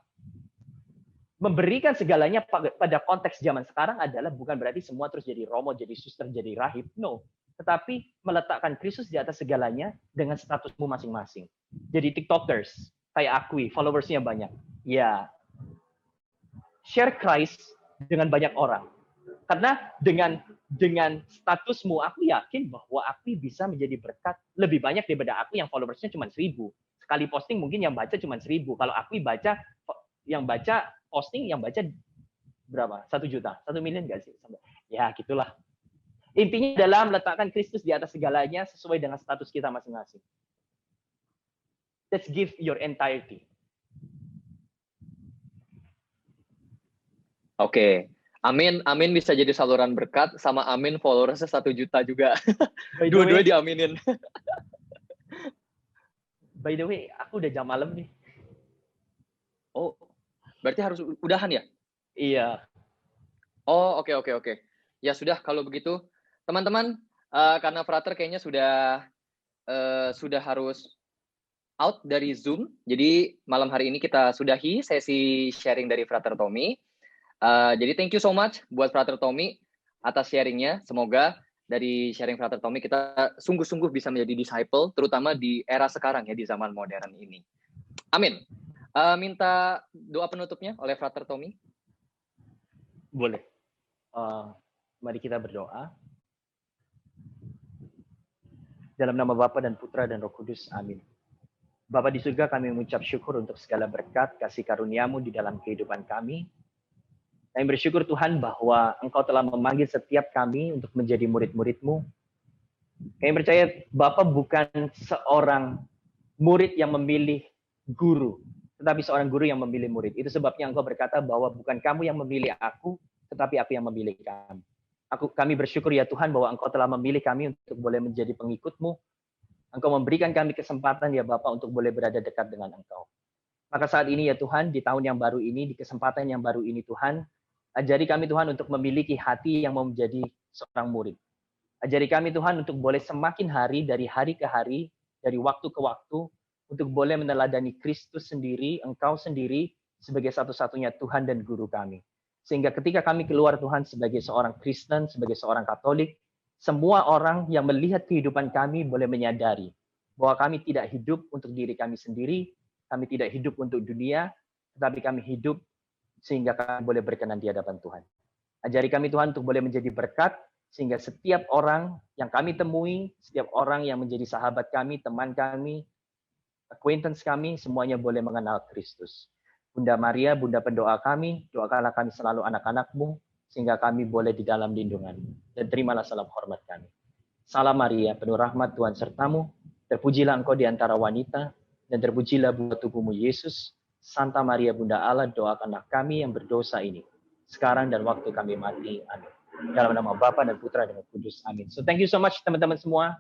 memberikan segalanya pada konteks zaman sekarang adalah bukan berarti semua terus jadi romo, jadi suster, jadi rahib. No. Tetapi meletakkan Kristus di atas segalanya dengan statusmu masing-masing. Jadi TikTokers, kayak Akui, followersnya banyak. Ya, share Christ dengan banyak orang. Karena dengan statusmu, aku yakin bahwa Akui bisa menjadi berkat lebih banyak daripada aku yang followersnya cuma 1000. Sekali posting mungkin yang baca cuma 1000. Kalau Akui yang baca posting, yang baca berapa? 1 juta? 1 miliar nggak sih? Ya, gitulah. Intinya adalah meletakkan Kristus di atas segalanya sesuai dengan status kita masing-masing. Let's give your entirety. Oke. Amin bisa jadi saluran berkat, sama amin followersnya 1 juta juga. Dua-dua diaminin. By the way, aku udah jam malam nih. Oh, berarti harus udahan ya? Iya. Oh, oke. Ya sudah, kalau begitu. Teman-teman, karena Frater kayaknya sudah harus out dari Zoom, jadi malam hari ini kita sudahi sesi sharing dari Frater Tommy. Jadi thank you so much buat Frater Tommy atas sharingnya. Semoga dari sharing Frater Tommy kita sungguh-sungguh bisa menjadi disciple, terutama di era sekarang ya, di zaman modern ini. Amin. Minta doa penutupnya oleh Frater Tommy. Boleh. Mari kita berdoa. Dalam nama Bapa dan Putra dan Roh Kudus. Amin. Bapa di surga, kami mengucap syukur untuk segala berkat, kasih karunia-Mu di dalam kehidupan kami. Kami bersyukur Tuhan bahwa Engkau telah memanggil setiap kami untuk menjadi murid-murid-Mu. Kami percaya Bapa bukan seorang murid yang memilih guru, tetapi seorang guru yang memilih murid. Itu sebabnya Engkau berkata bahwa bukan kamu yang memilih aku, tetapi aku yang memilih kamu. Kami bersyukur ya Tuhan bahwa Engkau telah memilih kami untuk boleh menjadi pengikut-Mu. Engkau memberikan kami kesempatan ya Bapa untuk boleh berada dekat dengan Engkau. Maka saat ini ya Tuhan, di tahun yang baru ini, di kesempatan yang baru ini Tuhan, ajari kami Tuhan untuk memiliki hati yang mau menjadi seorang murid. Ajari kami Tuhan untuk boleh semakin hari dari ke hari, dari waktu ke waktu, untuk boleh meneladani Kristus sendiri, Engkau sendiri, sebagai satu-satunya Tuhan dan Guru kami. Sehingga ketika kami keluar Tuhan sebagai seorang Kristen, sebagai seorang Katolik, semua orang yang melihat kehidupan kami boleh menyadari bahwa kami tidak hidup untuk diri kami sendiri, kami tidak hidup untuk dunia, tetapi kami hidup sehingga kami boleh berkenan di hadapan Tuhan. Ajari kami Tuhan untuk boleh menjadi berkat, sehingga setiap orang yang kami temui, setiap orang yang menjadi sahabat kami, teman kami, acquaintance kami, semuanya boleh mengenal Kristus. Bunda Maria, Bunda pendoa kami, doakanlah kami selalu anak-anak-Mu, sehingga kami boleh di dalam lindungan-Mu. Dan terimalah salam hormat kami. Salam Maria, penuh rahmat Tuhan sertamu, terpujilah engkau di antara wanita, dan terpujilah buah tubuhmu Yesus. Santa Maria Bunda Allah, doakanlah kami yang berdosa ini, sekarang dan waktu kami mati. Amin. Dalam nama Bapa dan Putra dan Roh Kudus. Amin. So thank you so much teman-teman semua.